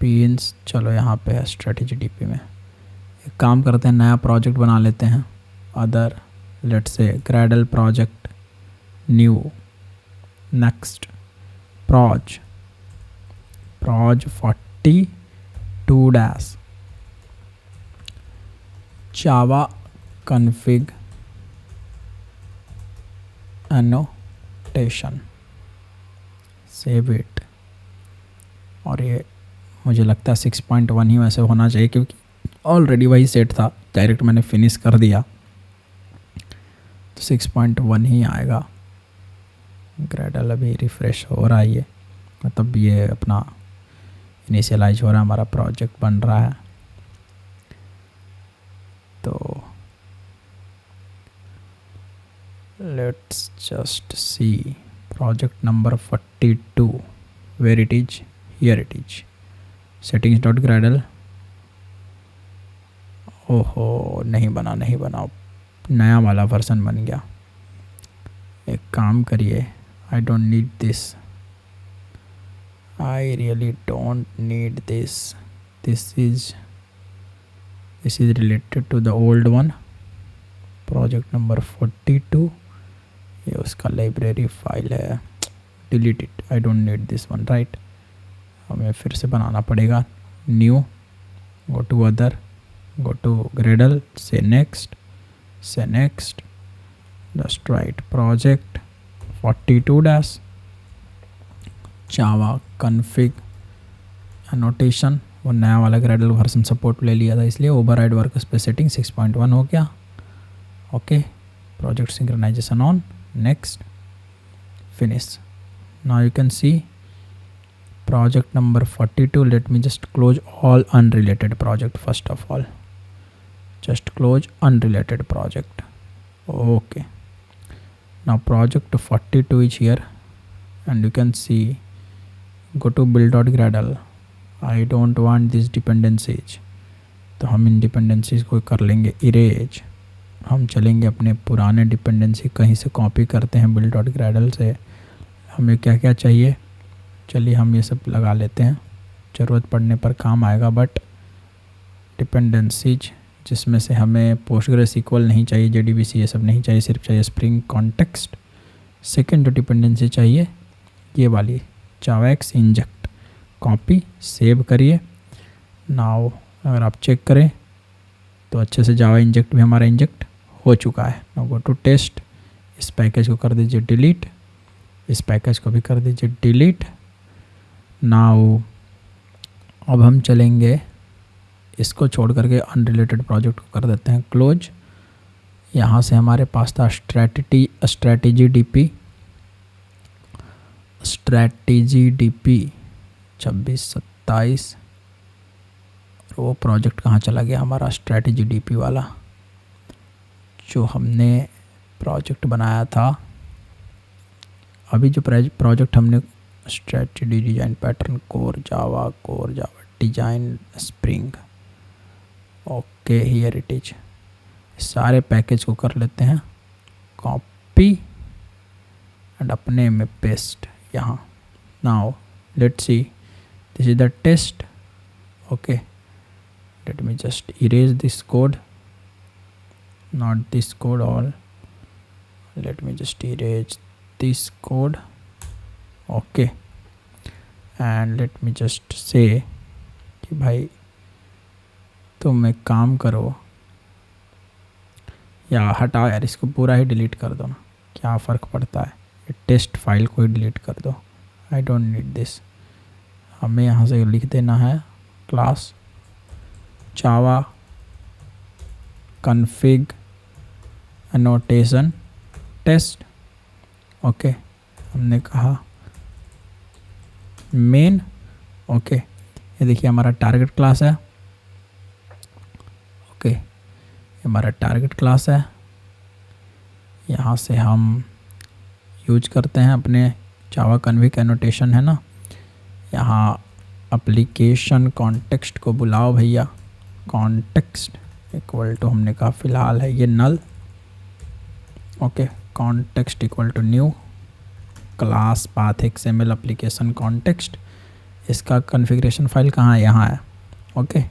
बीन्स, चलो यहाँ पे है स्ट्रैटेजी DP में। एक काम करते हैं, नया प्रोजेक्ट बना लेते हैं, other let's say Gradle project new, next proj 42 dash Java config annotation, save it. और ये मुझे लगता है 6.1 ही वैसे होना चाहिए क्योंकि ऑलरेडी वही सेट था, डायरेक्ट मैंने फिनिश कर दिया, तो 6.1 ही आएगा। ग्रेडल अभी रिफ़्रेश हो रहा है, ये मतलब ये अपना इनिशियलाइज हो रहा है, हमारा प्रोजेक्ट बन रहा है। तो let's just see project number 42, where it is, here it is, settings dot Gradle. ओहो नहीं बना, नया वाला वर्जन बन गया। एक काम करिए, I don't need this, I really don't need this, this is related to the old one, project number 42, ये उसका लाइब्रेरी फाइल है, delete it, I don't need this one, right. हमें फिर से बनाना पड़ेगा, new, go to other, go to Gradle, say next, just write project 42 dash Java config annotation। वो नया वाला Gradle वर्जन सपोर्ट ले लिया था, इसलिए ओवरराइड वर्क स्पेस सेटिंग 6.1 हो गया। Okay, project synchronization on, next, finish. Now you can see project number 42, let me just close all unrelated project first of all, just close unrelated project। okay, now project 42 is here and you can see, go to build.gradle, I don't want these dependencies, तो हम इन dependencies को कर लेंगे erase. हम चलेंगे अपने पुराने dependency कहीं से कॉपी करते हैं build.gradle से। हमें क्या क्या चाहिए, चलिए हम ये सब लगा लेते हैं, ज़रूरत पड़ने पर काम आएगा। बट डिपेंडेंसीज जिसमें से हमें PostgreSQL नहीं चाहिए, JDBC ये सब नहीं चाहिए, सिर्फ चाहिए स्प्रिंग कॉन्टेक्स्ट। सेकंड जो डिपेंडेंसी चाहिए ये वाली JavaX इंजेक्ट, कॉपी सेव करिए। नाउ अगर आप चेक करें तो अच्छे से जावा इंजेक्ट भी हमारा इंजेक्ट हो चुका है। नाउ गो टू टेस्ट, इस पैकेज को कर दीजिए डिलीट, इस पैकेज को भी कर दीजिए डिलीट। नाउ अब हम चलेंगे, इसको छोड़ करके अनरिलेटेड प्रोजेक्ट को कर देते हैं क्लोज। यहाँ से हमारे पास था स्ट्रैटेजी डीपी 2627, और वो प्रोजेक्ट कहाँ चला गया हमारा स्ट्रैटेजी डीपी वाला, जो हमने प्रोजेक्ट बनाया था। अभी जो प्रोजेक्ट हमने strategy design pattern core Java design spring, okay here it is, सारे पैकेज को कर लेते हैं कॉपी एंड अपने में पेस्ट यहाँ। Now let's see, this is the test. Okay, let me just erase this code, not this code all, let me just erase this code, okay, and let me just say कि भाई तुम एक काम करो, या हटाओ यार इसको पूरा ही डिलीट कर दो ना, क्या फ़र्क पड़ता है, ये टेस्ट फाइल को ही डिलीट कर दो, आई डोंट नीड दिस। हमें यहाँ से लिख देना है क्लास जावा config annotation टेस्ट। ओके, हमने कहा मेन। ओके, ये देखिए हमारा टारगेट क्लास है। ओके, ये हमारा टारगेट क्लास है। यहाँ से हम यूज करते हैं अपने जावा कन्फिग एनोटेशन है ना, यहाँ एप्लीकेशन कॉन्टेक्स्ट को बुलाओ भैया, कॉन्टेक्स्ट इक्वल टू हमने कहा फ़िलहाल है ये null. Okay, context equal to new class path XML application context. इसका कॉन्फ़िगरेशन फाइल कहाँ है, यहाँ है। ओके,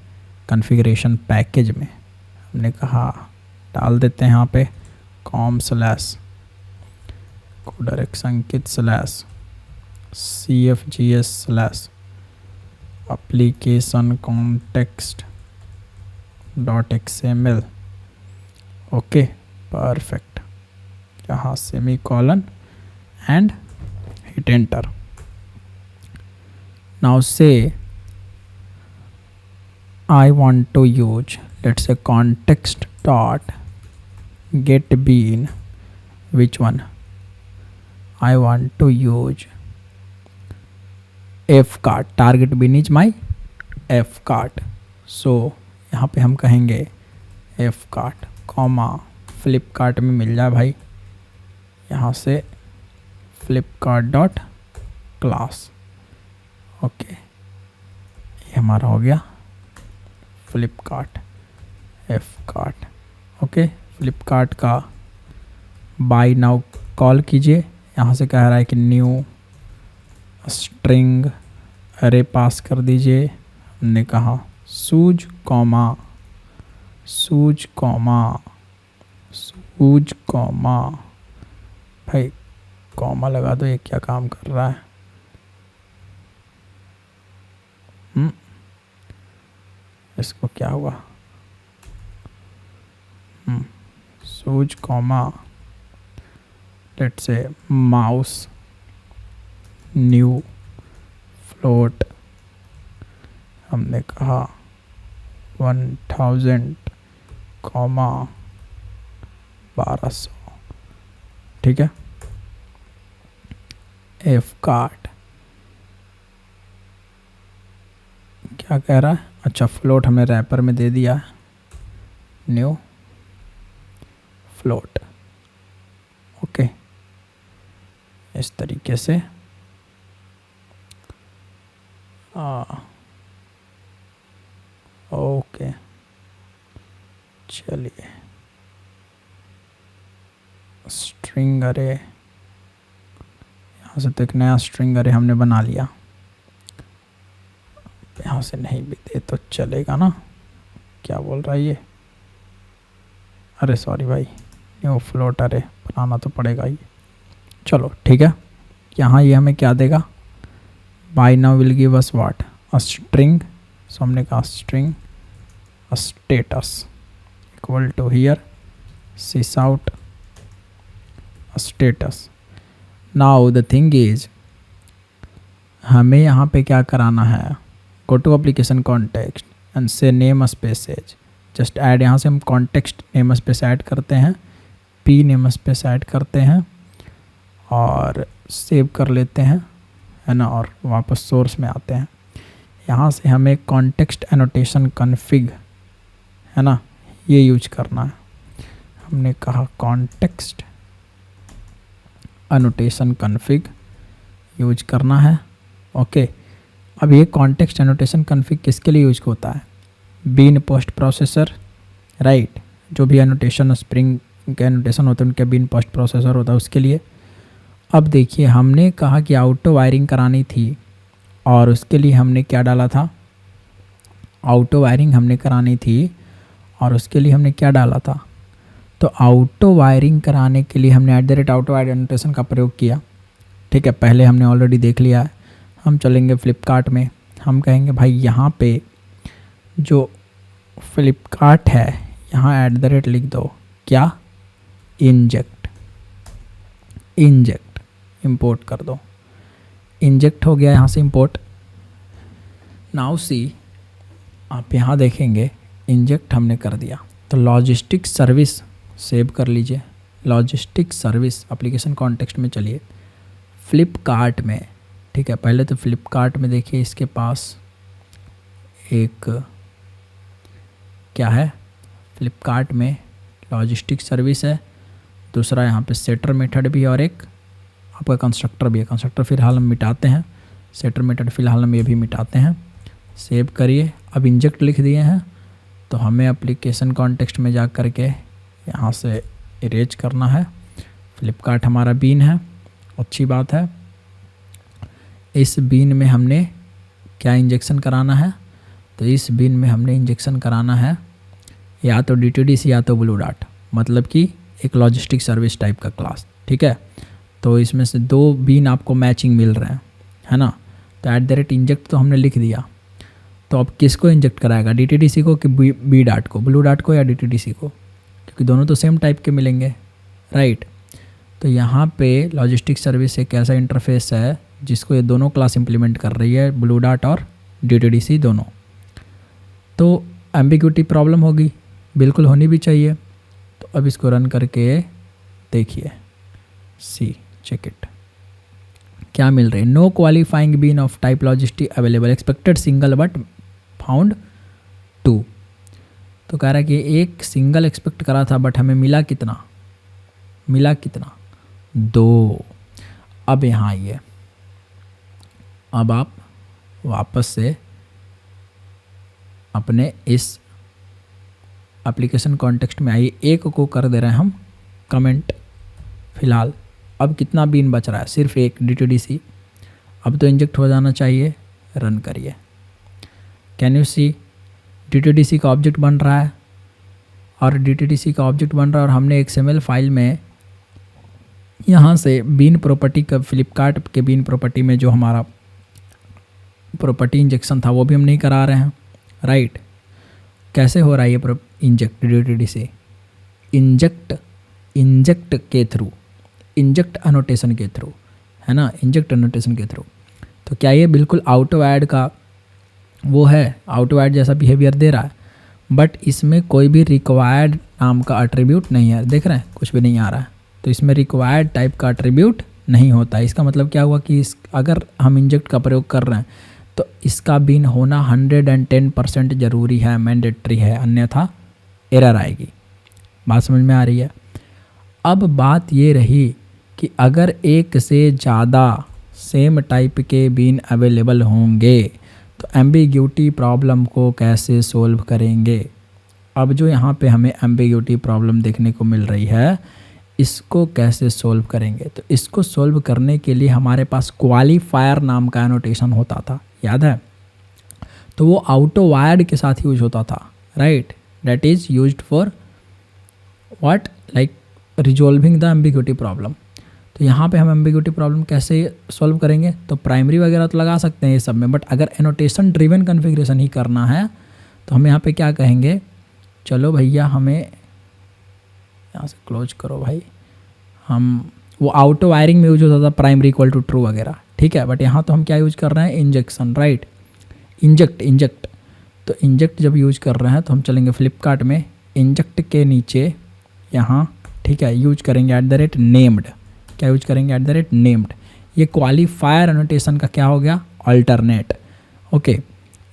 कॉन्फ़िगरेशन पैकेज में हमने कहा डाल देते हैं यहाँ पे com/codax/cfgs/application context.xml। Okay, perfect. यहाँ semicolon and hit enter। Now say I want to use, let's say context dot get bean, which one I want to use fcart, target bean is my fcart, so यहाँ पे हम कहेंगे fcart comma Flipkart में मिल जाए भाई, यहाँ से Flipkart dot class okay, ये हमारा हो गया फ्लिपकार्ट, F-कार्ट। ओके, फ्लिपकार्ट का बाय नाउ कॉल कीजिए। यहाँ से कह रहा है कि न्यू स्ट्रिंग अरे पास कर दीजिए। हमने कहा सूज कॉमा सूज कॉमा सूज कॉमा, भाई कॉमा लगा दो, ये क्या काम कर रहा है? इसको क्या हुआ? सूज comma, let's say mouse new float, हमने कहा 1000 कॉमा 1200, ठीक है। F-कार्ट क्या कह रहा है? अच्छा, फ्लोट हमने रैपर में दे दिया, न्यू फ्लोट। ओके, इस तरीके से ओके, चलिए स्ट्रिंग अरे, यहाँ से तो एक नया स्ट्रिंग अरे हमने बना लिया। यहाँ से नहीं भी दे तो चलेगा ना? क्या बोल रहा है ये? अरे सॉरी भाई, न्यू फ्लोट अरे बनाना तो पड़ेगा ये। चलो ठीक है, यहाँ ये हमें क्या देगा? By now will give us what? A string. So हमने कहा string status equal to here sysout status. Now the thing is, हमें यहाँ पे क्या कराना है? Go to application context and say namespace as, just add. यहाँ से हम कॉन्टेक्स्ट नेम स्पेस ऐड करते हैं, पी नेम स्पेस ऐड करते हैं और सेव कर लेते हैं, है ना, और वापस सोर्स में आते हैं। यहाँ से हमें कॉन्टेक्स्ट एनोटेशन कॉन्फ़िग, है ना, ये यूज करना है। हमने कहा कॉन्टेक्स्ट एनोटेशन कॉन्फ़िग यूज करना है। ओके, अब ये कॉन्टेक्स्ट एनोटेशन कॉन्फ़िग किसके लिए यूज होता है? Bean post processor, right. जो भी एनोटेशन स्प्रिंग के एनोटेशन होते हैं उनके बीन पोस्ट प्रोसेसर होता है, उसके लिए। अब देखिए, हमने कहा कि ऑटो वायरिंग करानी थी और उसके लिए हमने क्या डाला था? ऑटो वायरिंग हमने करानी थी और उसके लिए हमने क्या डाला था? तो ऑटो वायरिंग कराने के लिए हमने @ऑटो वायर एनोटेशन का प्रयोग किया, ठीक है। पहले हमने ऑलरेडी देख लिया है। हम चलेंगे फ्लिपकार्ट में, हम कहेंगे भाई यहाँ पे जो फ्लिपकार्ट है यहाँ @ लिख दो, क्या? इंजेक्ट, इंजेक्ट इंपोर्ट कर दो। इंजेक्ट हो गया यहाँ से इंपोर्ट। नाउ सी, आप यहाँ देखेंगे इंजेक्ट हमने कर दिया। तो लॉजिस्टिक सर्विस सेव कर लीजिए, लॉजिस्टिक सर्विस एप्लीकेशन कॉन्टेक्स्ट में चलिए, फ्लिपकार्ट में, ठीक है। पहले तो फ्लिपकार्ट में देखिए, इसके पास एक क्या है? फ्लिपकार्ट में लॉजिस्टिक सर्विस है, दूसरा यहाँ पे सेटर मेथड भी है और एक आपका कंस्ट्रक्टर भी है। कंस्ट्रक्टर फ़िलहाल हम मिटाते हैं, सेटर मेथड फ़िलहाल हम ये भी मिटाते हैं। सेव करिए। अब इंजेक्ट लिख दिए हैं तो हमें एप्लीकेशन कॉन्टेक्स्ट में जा कर के यहाँ से इरेज करना है। फ्लिपकार्ट हमारा बीन है, अच्छी बात है। इस बीन में हमने क्या इंजेक्शन कराना है? तो इस बीन में हमने इंजेक्शन कराना है या तो DTDC या तो ब्लू डार्ट, मतलब कि एक लॉजिस्टिक सर्विस टाइप का क्लास, ठीक है। तो इसमें से दो बीन आपको मैचिंग मिल रहे हैं, है ना। तो @इंजेक्ट तो हमने लिख दिया। तो अब किसको इंजेक्ट कराएगा? DTDC को कि बी डार्ट को, ब्लू डार्ट को या DTDC को? क्योंकि दोनों तो सेम टाइप के मिलेंगे, राइट। तो यहाँ पे लॉजिस्टिक सर्विस एक ऐसा इंटरफेस है जिसको ये दोनों क्लास इंप्लीमेंट कर रही है, ब्लू डार्ट और DTDC दोनों। तो एम्बिग्यूटी प्रॉब्लम होगी, बिल्कुल होनी भी चाहिए। तो अब इसको रन करके देखिए, सी चेक इट, क्या मिल रही है? No qualifying bean of type logistic available, expected single but found 2। तो कह रहा है कि एक सिंगल एक्सपेक्ट करा था बट हमें मिला कितना? मिला कितना? 2। अब यहाँ आइए, अब आप वापस से अपने इस एप्लीकेशन कॉन्टेक्स्ट में आइए, एक को कर दे रहे हैं हम कमेंट फ़िलहाल। अब कितना बीन बच रहा है, सिर्फ एक DTDC। अब तो इंजेक्ट हो जाना चाहिए, रन करिए। कैन यू सी DTDC का ऑब्जेक्ट बन रहा है, और DTDC का ऑब्जेक्ट बन रहा है, और हमने XML फाइल में यहाँ से बीन प्रॉपर्टी का, फ्लिपकार्ट के बीन प्रॉपर्टी में जो हमारा प्रॉपर्टी इंजेक्शन था वो भी हम नहीं करा रहे हैं, राइट। कैसे हो रहा है ये इंजेक्ट DTDC? इंजेक्ट के थ्रू, इंजेक्ट एनोटेशन के थ्रू, है ना, इंजेक्ट एनोटेशन के थ्रू। तो क्या ये बिल्कुल ऑटो ऐड का वो है, ऑटो ऐड जैसा बिहेवियर दे रहा है, बट इसमें कोई भी रिक्वायर्ड नाम का अट्रीब्यूट नहीं है। देख रहे हैं, कुछ भी नहीं आ रहा है। तो इसमें रिक्वायर्ड टाइप का अट्रीब्यूट नहीं होता। इसका मतलब क्या हुआ कि अगर हम इंजेक्ट का प्रयोग कर रहे हैं तो इसका बीन होना 110% ज़रूरी है, मैंडेटरी है, अन्यथा एरर आएगी। बात समझ में आ रही है? अब बात ये रही कि अगर एक से ज़्यादा सेम टाइप के बीन अवेलेबल होंगे तो एम्बिग्यूटी प्रॉब्लम को कैसे सोल्व करेंगे। अब जो यहाँ पे हमें एम्बिग्यूटी प्रॉब्लम देखने को मिल रही है, इसको कैसे सोल्व करेंगे? तो इसको सोल्व करने के लिए हमारे पास क्वालिफायर नाम का एनोटेशन होता था, याद है? तो वो ऑटो वायर्ड के साथ यूज होता था, right. That is used for what, like resolving the ambiguity problem. तो यहाँ पे हम एम्बिग्यूटी प्रॉब्लम कैसे सॉल्व करेंगे? तो प्राइमरी वगैरह तो लगा सकते हैं ये सब में, बट अगर एनोटेशन ड्रिवन कॉन्फ़िगरेशन ही करना है तो हम यहाँ पे क्या कहेंगे, चलो भैया हमें यहाँ से क्लोज करो भाई, हम वो ऑटो वायरिंग में यूज होता था प्राइमरी इक्वल टू ट्रू वगैरह, ठीक है। बट यहाँ तो हम क्या यूज कर रहे हैं, इंजेक्शन, राइट, इंजेक्ट। तो इंजेक्ट जब यूज कर रहे हैं तो हम चलेंगे फ्लिपकार्ट में, इंजेक्ट के नीचे यहाँ, ठीक है, यूज करेंगे @named। क्या यूज करेंगे? @named। ये क्वालिफायर एनोटेशन का क्या हो गया? अल्टरनेट। ओके,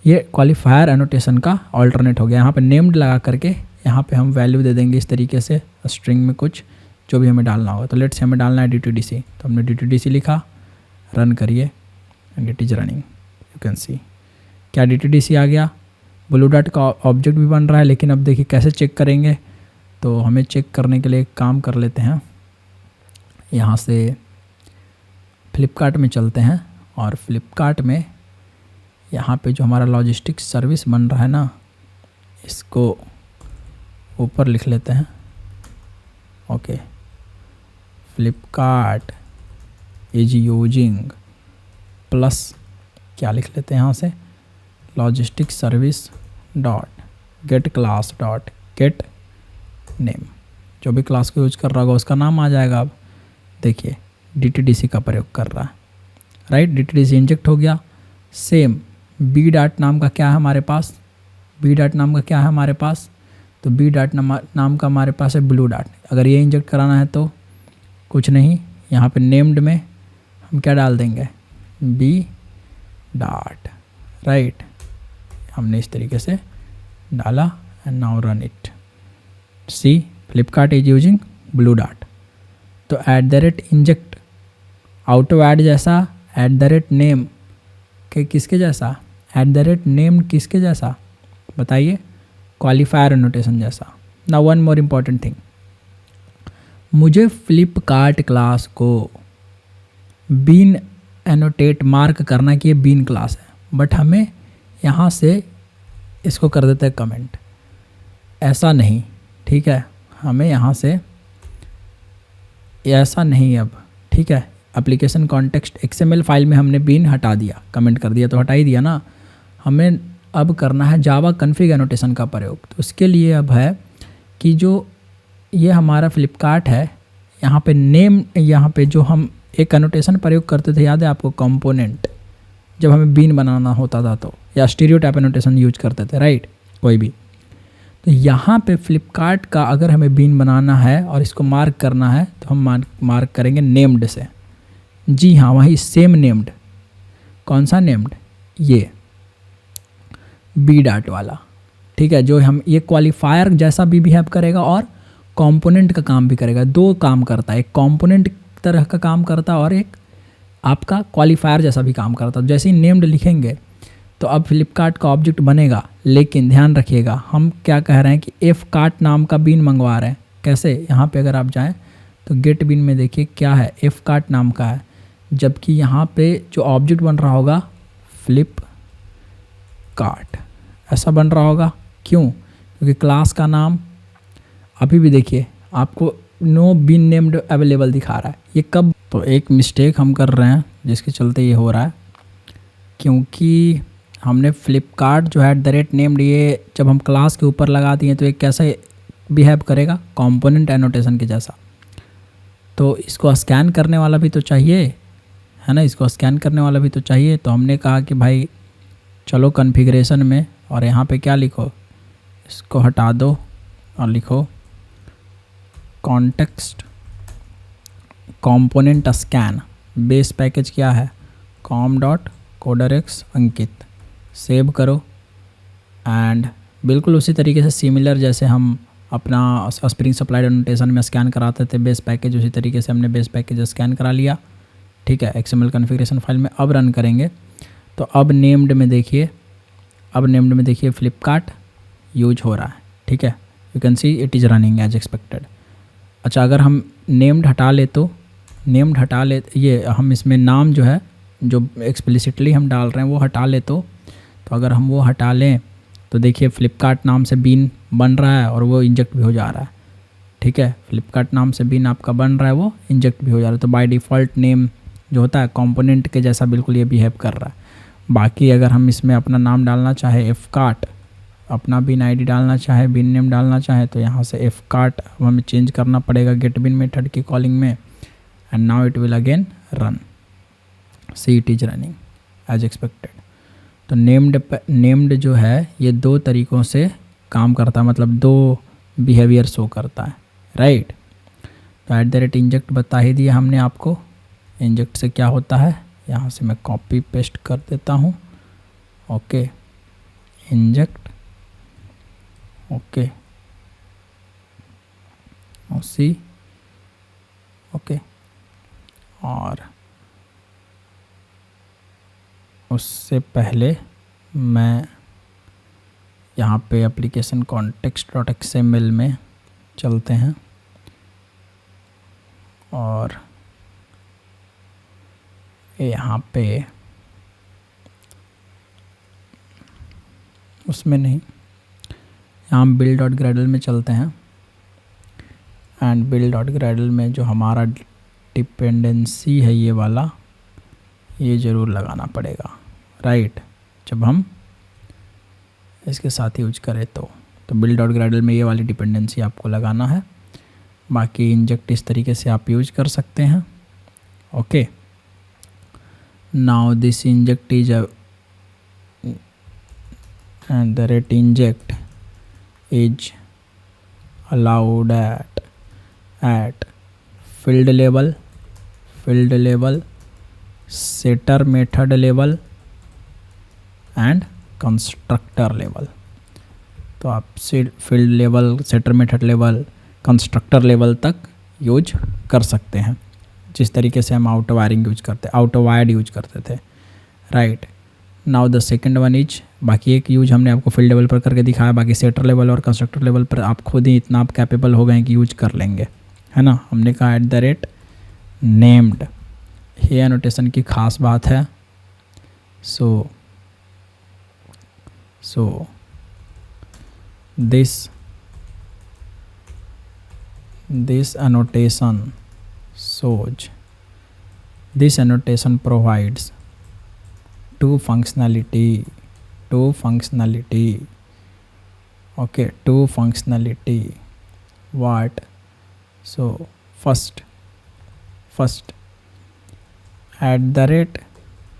ये क्वालिफायर एनोटेशन का अल्टरनेट हो गया। यहाँ पे नेम्ड लगा करके यहाँ पे हम वैल्यू दे देंगे इस तरीके से, स्ट्रिंग में कुछ जो भी हमें डालना होगा। तो लेट्स से हमें डालना है DTDC, तो हमने DTDC लिखा, रन करिए and it is running. You can सी क्या DTDC आ गया। ब्लू डॉट का ऑब्जेक्ट भी बन रहा है, लेकिन अब देखिए कैसे चेक करेंगे। तो हमें चेक करने के लिए एक काम कर लेते हैं, यहाँ से फ्लिपकार्ट में चलते हैं, और फ्लिपकार्ट में यहाँ पे जो हमारा लॉजिस्टिक्स सर्विस बन रहा है ना, इसको ऊपर लिख लेते हैं। Okay, Flipkart is using plus क्या लिख लेते हैं यहाँ से, logistics service dot gate class dot gate name. जो भी क्लास को यूज कर रहा होगा उसका नाम आ जाएगा। अब देखिए DTDC का प्रयोग कर रहा है, राइट। DTDC इंजेक्ट हो गया। सेम बी डॉट नाम का क्या है हमारे पास, बी डॉट नाम का क्या है हमारे पास, तो बी डॉट नाम का हमारे पास है ब्लू डॉट। अगर ये इंजेक्ट कराना है तो कुछ नहीं, यहाँ पे नेम्ड में हम क्या डाल देंगे, बी डॉट, राइट। हमने इस तरीके से डाला and now run it. See Flipkart is using blue dot. तो @इंजेक्ट ऑटो ऐड जैसा, @नेम के किसके जैसा, @नेम किसके जैसा बताइए, क्वालिफायर नोटेशन जैसा। ना वन मोर इम्पॉर्टेंट थिंग, मुझे फ्लिपकार्ट क्लास को बीन एनोटेट मार्क करना कि ये बीन क्लास है, बट हमें यहाँ से इसको कर देते हैं कमेंट, ऐसा नहीं, ठीक है। हमें यहाँ से ऐसा नहीं, अब ठीक है, एप्लीकेशन कॉन्टेक्स्ट XML फाइल में हमने बीन हटा दिया, कमेंट कर दिया तो हटा ही दिया ना। हमें अब करना है जावा कॉन्फ़िग एनोटेशन का प्रयोग। तो उसके लिए अब है कि जो ये हमारा फ्लिपकार्ट है, यहाँ पे नेम, यहाँ पे जो हम एक एनोटेशन प्रयोग करते थे, याद है आपको, कंपोनेंट, जब हमें बीन बनाना होता था तो, या स्टीरियोटाइप एनोटेशन यूज करते थे, राइट, कोई भी। तो यहाँ पे फ्लिपकार्ट का अगर हमें बीन बनाना है और इसको मार्क करना है तो हम मार्क करेंगे नेम्ड से। जी हाँ, वही सेम नेम्ड। कौन सा नेम्ड? ये बी डॉट वाला, ठीक है, जो हम ये क्वालिफायर जैसा भी बिहेव करेगा और कंपोनेंट का काम भी करेगा। दो काम करता है, एक कंपोनेंट तरह का काम करता है और एक आपका क्वालिफायर जैसा भी काम करता है। जैसे ही नेम्ड लिखेंगे तो अब फ्लिपकार्ट का ऑब्जेक्ट बनेगा, लेकिन ध्यान रखिएगा हम क्या कह रहे हैं कि एफ कार्ट नाम का बीन मंगवा रहे हैं। कैसे? यहाँ पे अगर आप जाएं तो गेट बीन में देखिए क्या है, एफ कार्ट नाम का है, जबकि यहाँ पे जो ऑब्जेक्ट बन रहा होगा फ्लिप कार्ट ऐसा बन रहा होगा। क्यों? क्योंकि क्लास का नाम अभी भी देखिए आपको नो बीन नेम्ड अवेलेबल दिखा रहा है। ये कब? तो एक मिस्टेक हम कर रहे हैं जिसके चलते ये हो रहा है, क्योंकि हमने फ्लिपकार्ट जो है @नेम्ड ये जब हम क्लास के ऊपर लगा दिए तो ये कैसे बिहेव करेगा? कंपोनेंट एनोटेशन के जैसा। तो इसको स्कैन करने वाला भी तो चाहिए, है ना, इसको स्कैन करने वाला भी तो चाहिए। तो हमने कहा कि भाई चलो कॉन्फ़िगरेशन में, और यहाँ पे क्या लिखो, इसको हटा दो और लिखो context component scan. Base package क्या है? com.coderx अंकित। सेव करो एंड बिल्कुल उसी तरीके से सिमिलर जैसे हम अपना स्प्रिंग सप्लाई नोटेशन में स्कैन कराते थे बेस पैकेज, उसी तरीके से हमने बेस पैकेज स्कैन करा लिया। ठीक है, XML कॉन्फ़िगरेशन फाइल में अब रन करेंगे। तो अब नेम्ड में देखिए, अब नेम्ड में देखिए फ्लिपकार्ट यूज हो रहा है। ठीक है, you can see it is running as expected. अच्छा, अगर हम नेम्ड हटा ले तो नेम्ड हटा ले, ये हम इसमें नाम जो है जो एक्सप्लिसिटली हम डाल रहे हैं वो हटा ले तो अगर हम वो हटा लें तो देखिए फ्लिपकार्ट नाम से बीन बन रहा है और वो इंजेक्ट भी हो जा रहा है। ठीक है, फ्लिपकार्ट नाम से बीन आपका बन रहा है, वो इंजेक्ट भी हो जा रहा है। तो बाय डिफ़ॉल्ट नेम जो होता है कंपोनेंट के जैसा बिल्कुल ये बिहेव कर रहा है। बाकी अगर हम इसमें अपना नाम डालना चाहे एफ कार्ट, अपना बिन आईडी डालना चाहे, बिन नेम डालना चाहे, तो यहाँ से एफ कार्ट हमें चेंज करना पड़ेगा गेट बिन मेथड की कॉलिंग में, and now it will again run. See it is running as expected. तो नेम्ड जो है ये दो तरीक़ों से काम करता है, मतलब दो बिहेवियर शो करता है, राइट। तो @इंजेक्ट बता ही दिया हमने आपको। इंजेक्ट से क्या होता है, यहाँ से मैं कॉपी पेस्ट कर देता हूँ। ओके, इंजेक्ट, ओके, उसी, ओके, और उससे पहले मैं यहाँ पे एप्लीकेशन context.xml में चलते हैं और यहाँ पे उसमें नहीं, यहाँ build.gradle में चलते हैं एंड build.gradle में जो हमारा डिपेंडेंसी है ये वाला, ये ज़रूर लगाना पड़ेगा, राइट। जब हम इसके साथ यूज करें तो build.gradle में ये वाली डिपेंडेंसी आपको लगाना है। बाकी इंजेक्ट इस तरीके से आप यूज कर सकते हैं। Okay, now this inject is @inject is allowed at field level, setter method level and constructor level. तो आप field level, setter method level, constructor level तक यूज कर सकते हैं, जिस तरीके से हम आउटो वायरिंग यूज करते, आउटो वायर्ड यूज करते थे, right. Now the second one is, बाकी एक यूज हमने आपको फील्ड लेवल पर करके दिखाया, बाकी सेटर लेवल और कंस्ट्रक्टर लेवल पर आप खुद ही इतना आप कैपेबल हो गए कि यूज कर लेंगे, है ना। हमने कहा @नेम्ड, ये एनोटेशन की खास बात है। So this annotation shows, this annotation provides two functionality, okay, two functionality. What? So first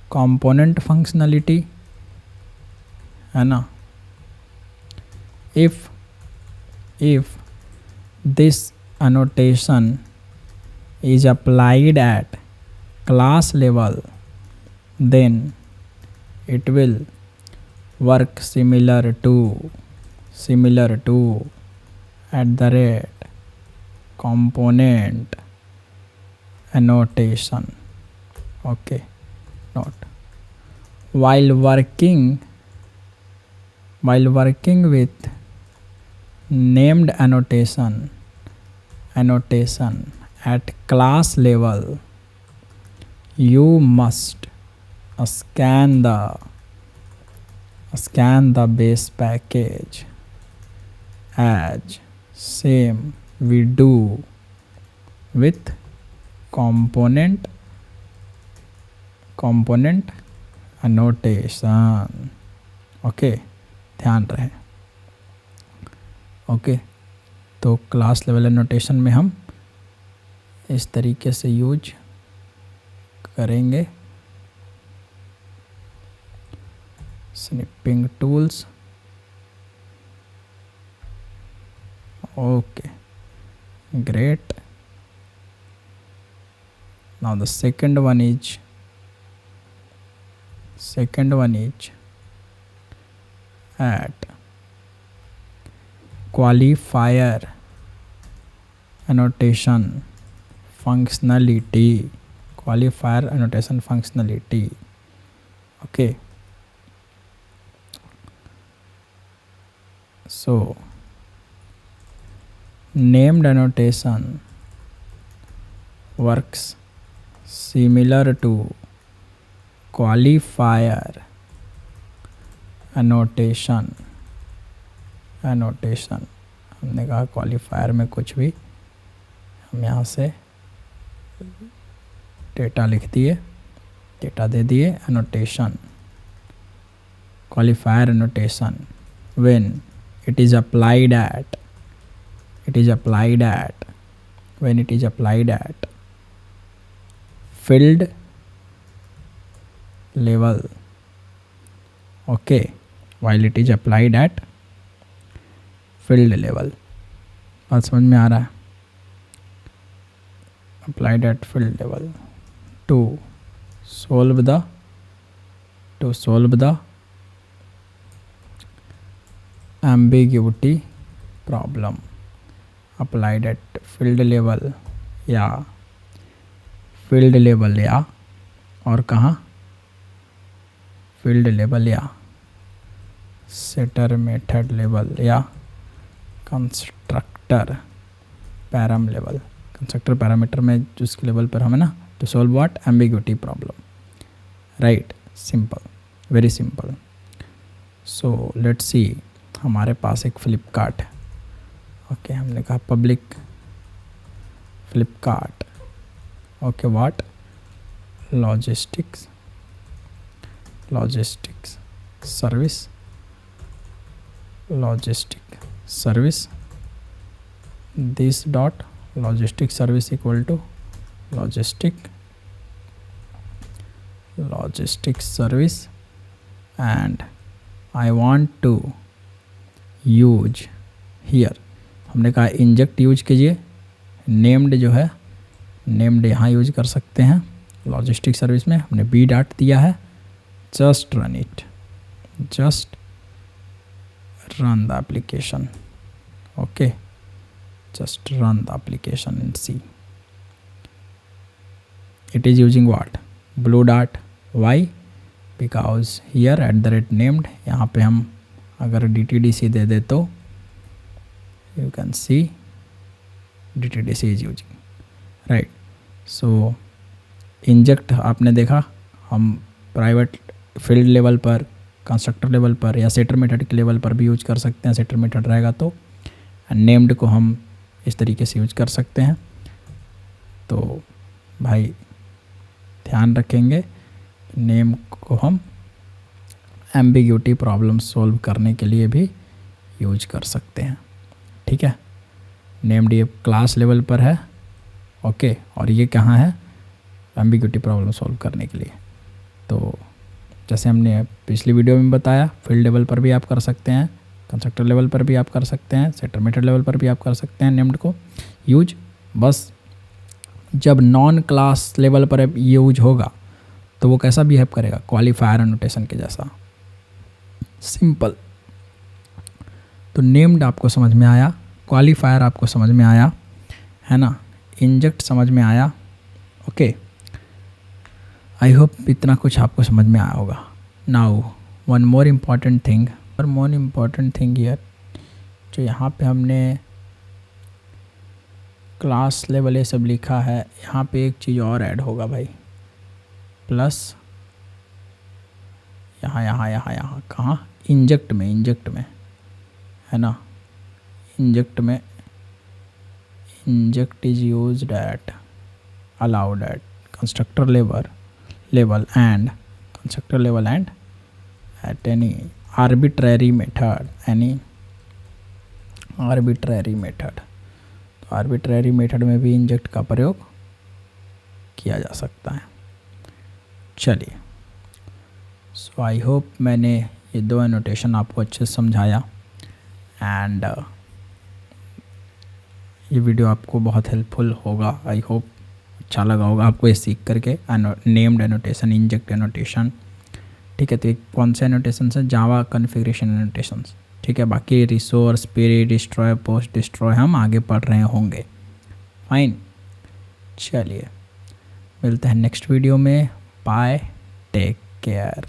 @component functionality, है ना। if this annotation is applied at class level, then it will work similar to @component annotation, okay, not while working while working with named annotation at class level, you must scan the base package as same we do with component annotation. Okay, ध्यान रहे। Okay, तो class level annotation में हम इस तरीके से use करेंगे। Snipping tools, okay, great. Now the second one is at qualifier annotation functionality. Okay, so named annotation works similar to qualifier annotation. हमने कहा क्वालिफायर में कुछ भी हम यहाँ से डेटा लिख दिए, डेटा दे दिए। Annotation, qualifier annotation when it is applied at field level. Okay, while it is applied at field level, बात समझ में आ रहा है? applied at field level to solve the ambiguity problem. applied at field level या और कहाँ? Field level या shutter method level या constructor params level. Constructor parameter में जिसके लेवल पर हमें ना to solve what? ambiguity problem. Right, simple, very simple. So let's see, हमारे पास एक फ्लिपकार्ट है। ओके, हमने कहा public Flipkart. Okay, what? Logistics service this dot logistic service equal to logistic service and I want to use here. हमने कहा inject use कीजिए, named जो है नेम्ड यहाँ यूज कर सकते हैं लॉजिस्टिक सर्विस में। हमने बी डॉट दिया है, just run the application. Okay, just run the application and see. It is using what? Blue dot. Why? Because here @named, यहाँ पे हम अगर DTDC दे दे तो you can see DTDC is using, right? So inject आपने देखा, हम private field level पर, constructor level पर या सेटर मेथड के लेवल पर भी यूज कर सकते हैं। सेटर मेथड रहेगा तो नेम्ड को हम इस तरीके से यूज कर सकते हैं। तो भाई ध्यान रखेंगे, नेम को हम एम्बिग्यूटी प्रॉब्लम सॉल्व करने के लिए भी यूज कर सकते हैं। ठीक है, नेम्ड ये क्लास लेवल पर है। ओके, और ये कहाँ है? एम्बिग्यूटी प्रॉब्लम सॉल्व करने के लिए। तो जैसे हमने पिछली वीडियो में बताया, फील्ड लेवल पर भी आप कर सकते हैं, कंस्ट्रक्टर लेवल पर भी आप कर सकते हैं, सेटर मेथड लेवल पर भी आप कर सकते हैं नेम्ड को यूज। बस जब नॉन क्लास लेवल पर यूज होगा तो वो कैसा बिहेव करेगा? क्वालिफायर एनोटेशन के जैसा, सिंपल। तो नेम्ड आपको समझ में आया, क्वालिफायर आपको समझ में आया, है ना, इंजेक्ट समझ में आया। ओके, आई होप इतना कुछ आपको समझ में आया होगा। Now one more important thing और मोर इम्पॉर्टेंट थिंग हियर, जो यहाँ पे हमने क्लास लेवल ये सब लिखा है, यहाँ पे एक चीज़ और ऐड होगा भाई, प्लस यहाँ कहाँ, इंजेक्ट में है ना, inject is used eight allowed at constructor level and at any arbitrary method, तो आर्बिट्ररी मेथड में भी इंजेक्ट का प्रयोग किया जा सकता है। चलिए, सो आई होप मैंने ये दो एनोटेशन आपको अच्छे से समझाया एंड ये वीडियो आपको बहुत हेल्पफुल होगा। आई होप अच्छा लगा होगा आपको ये सीख करके। नेम्ड एनोटेशन, इंजेक्ट एनोटेशन, ठीक है। तो एक कौन से एनोटेशन है, जावा कॉन्फ़िगरेशन एनोटेशंस, ठीक है। बाकी resource, spirit, destroy, post destroy हम आगे पढ़ रहे होंगे। फाइन, चलिए मिलते हैं नेक्स्ट वीडियो में। Bye, take care.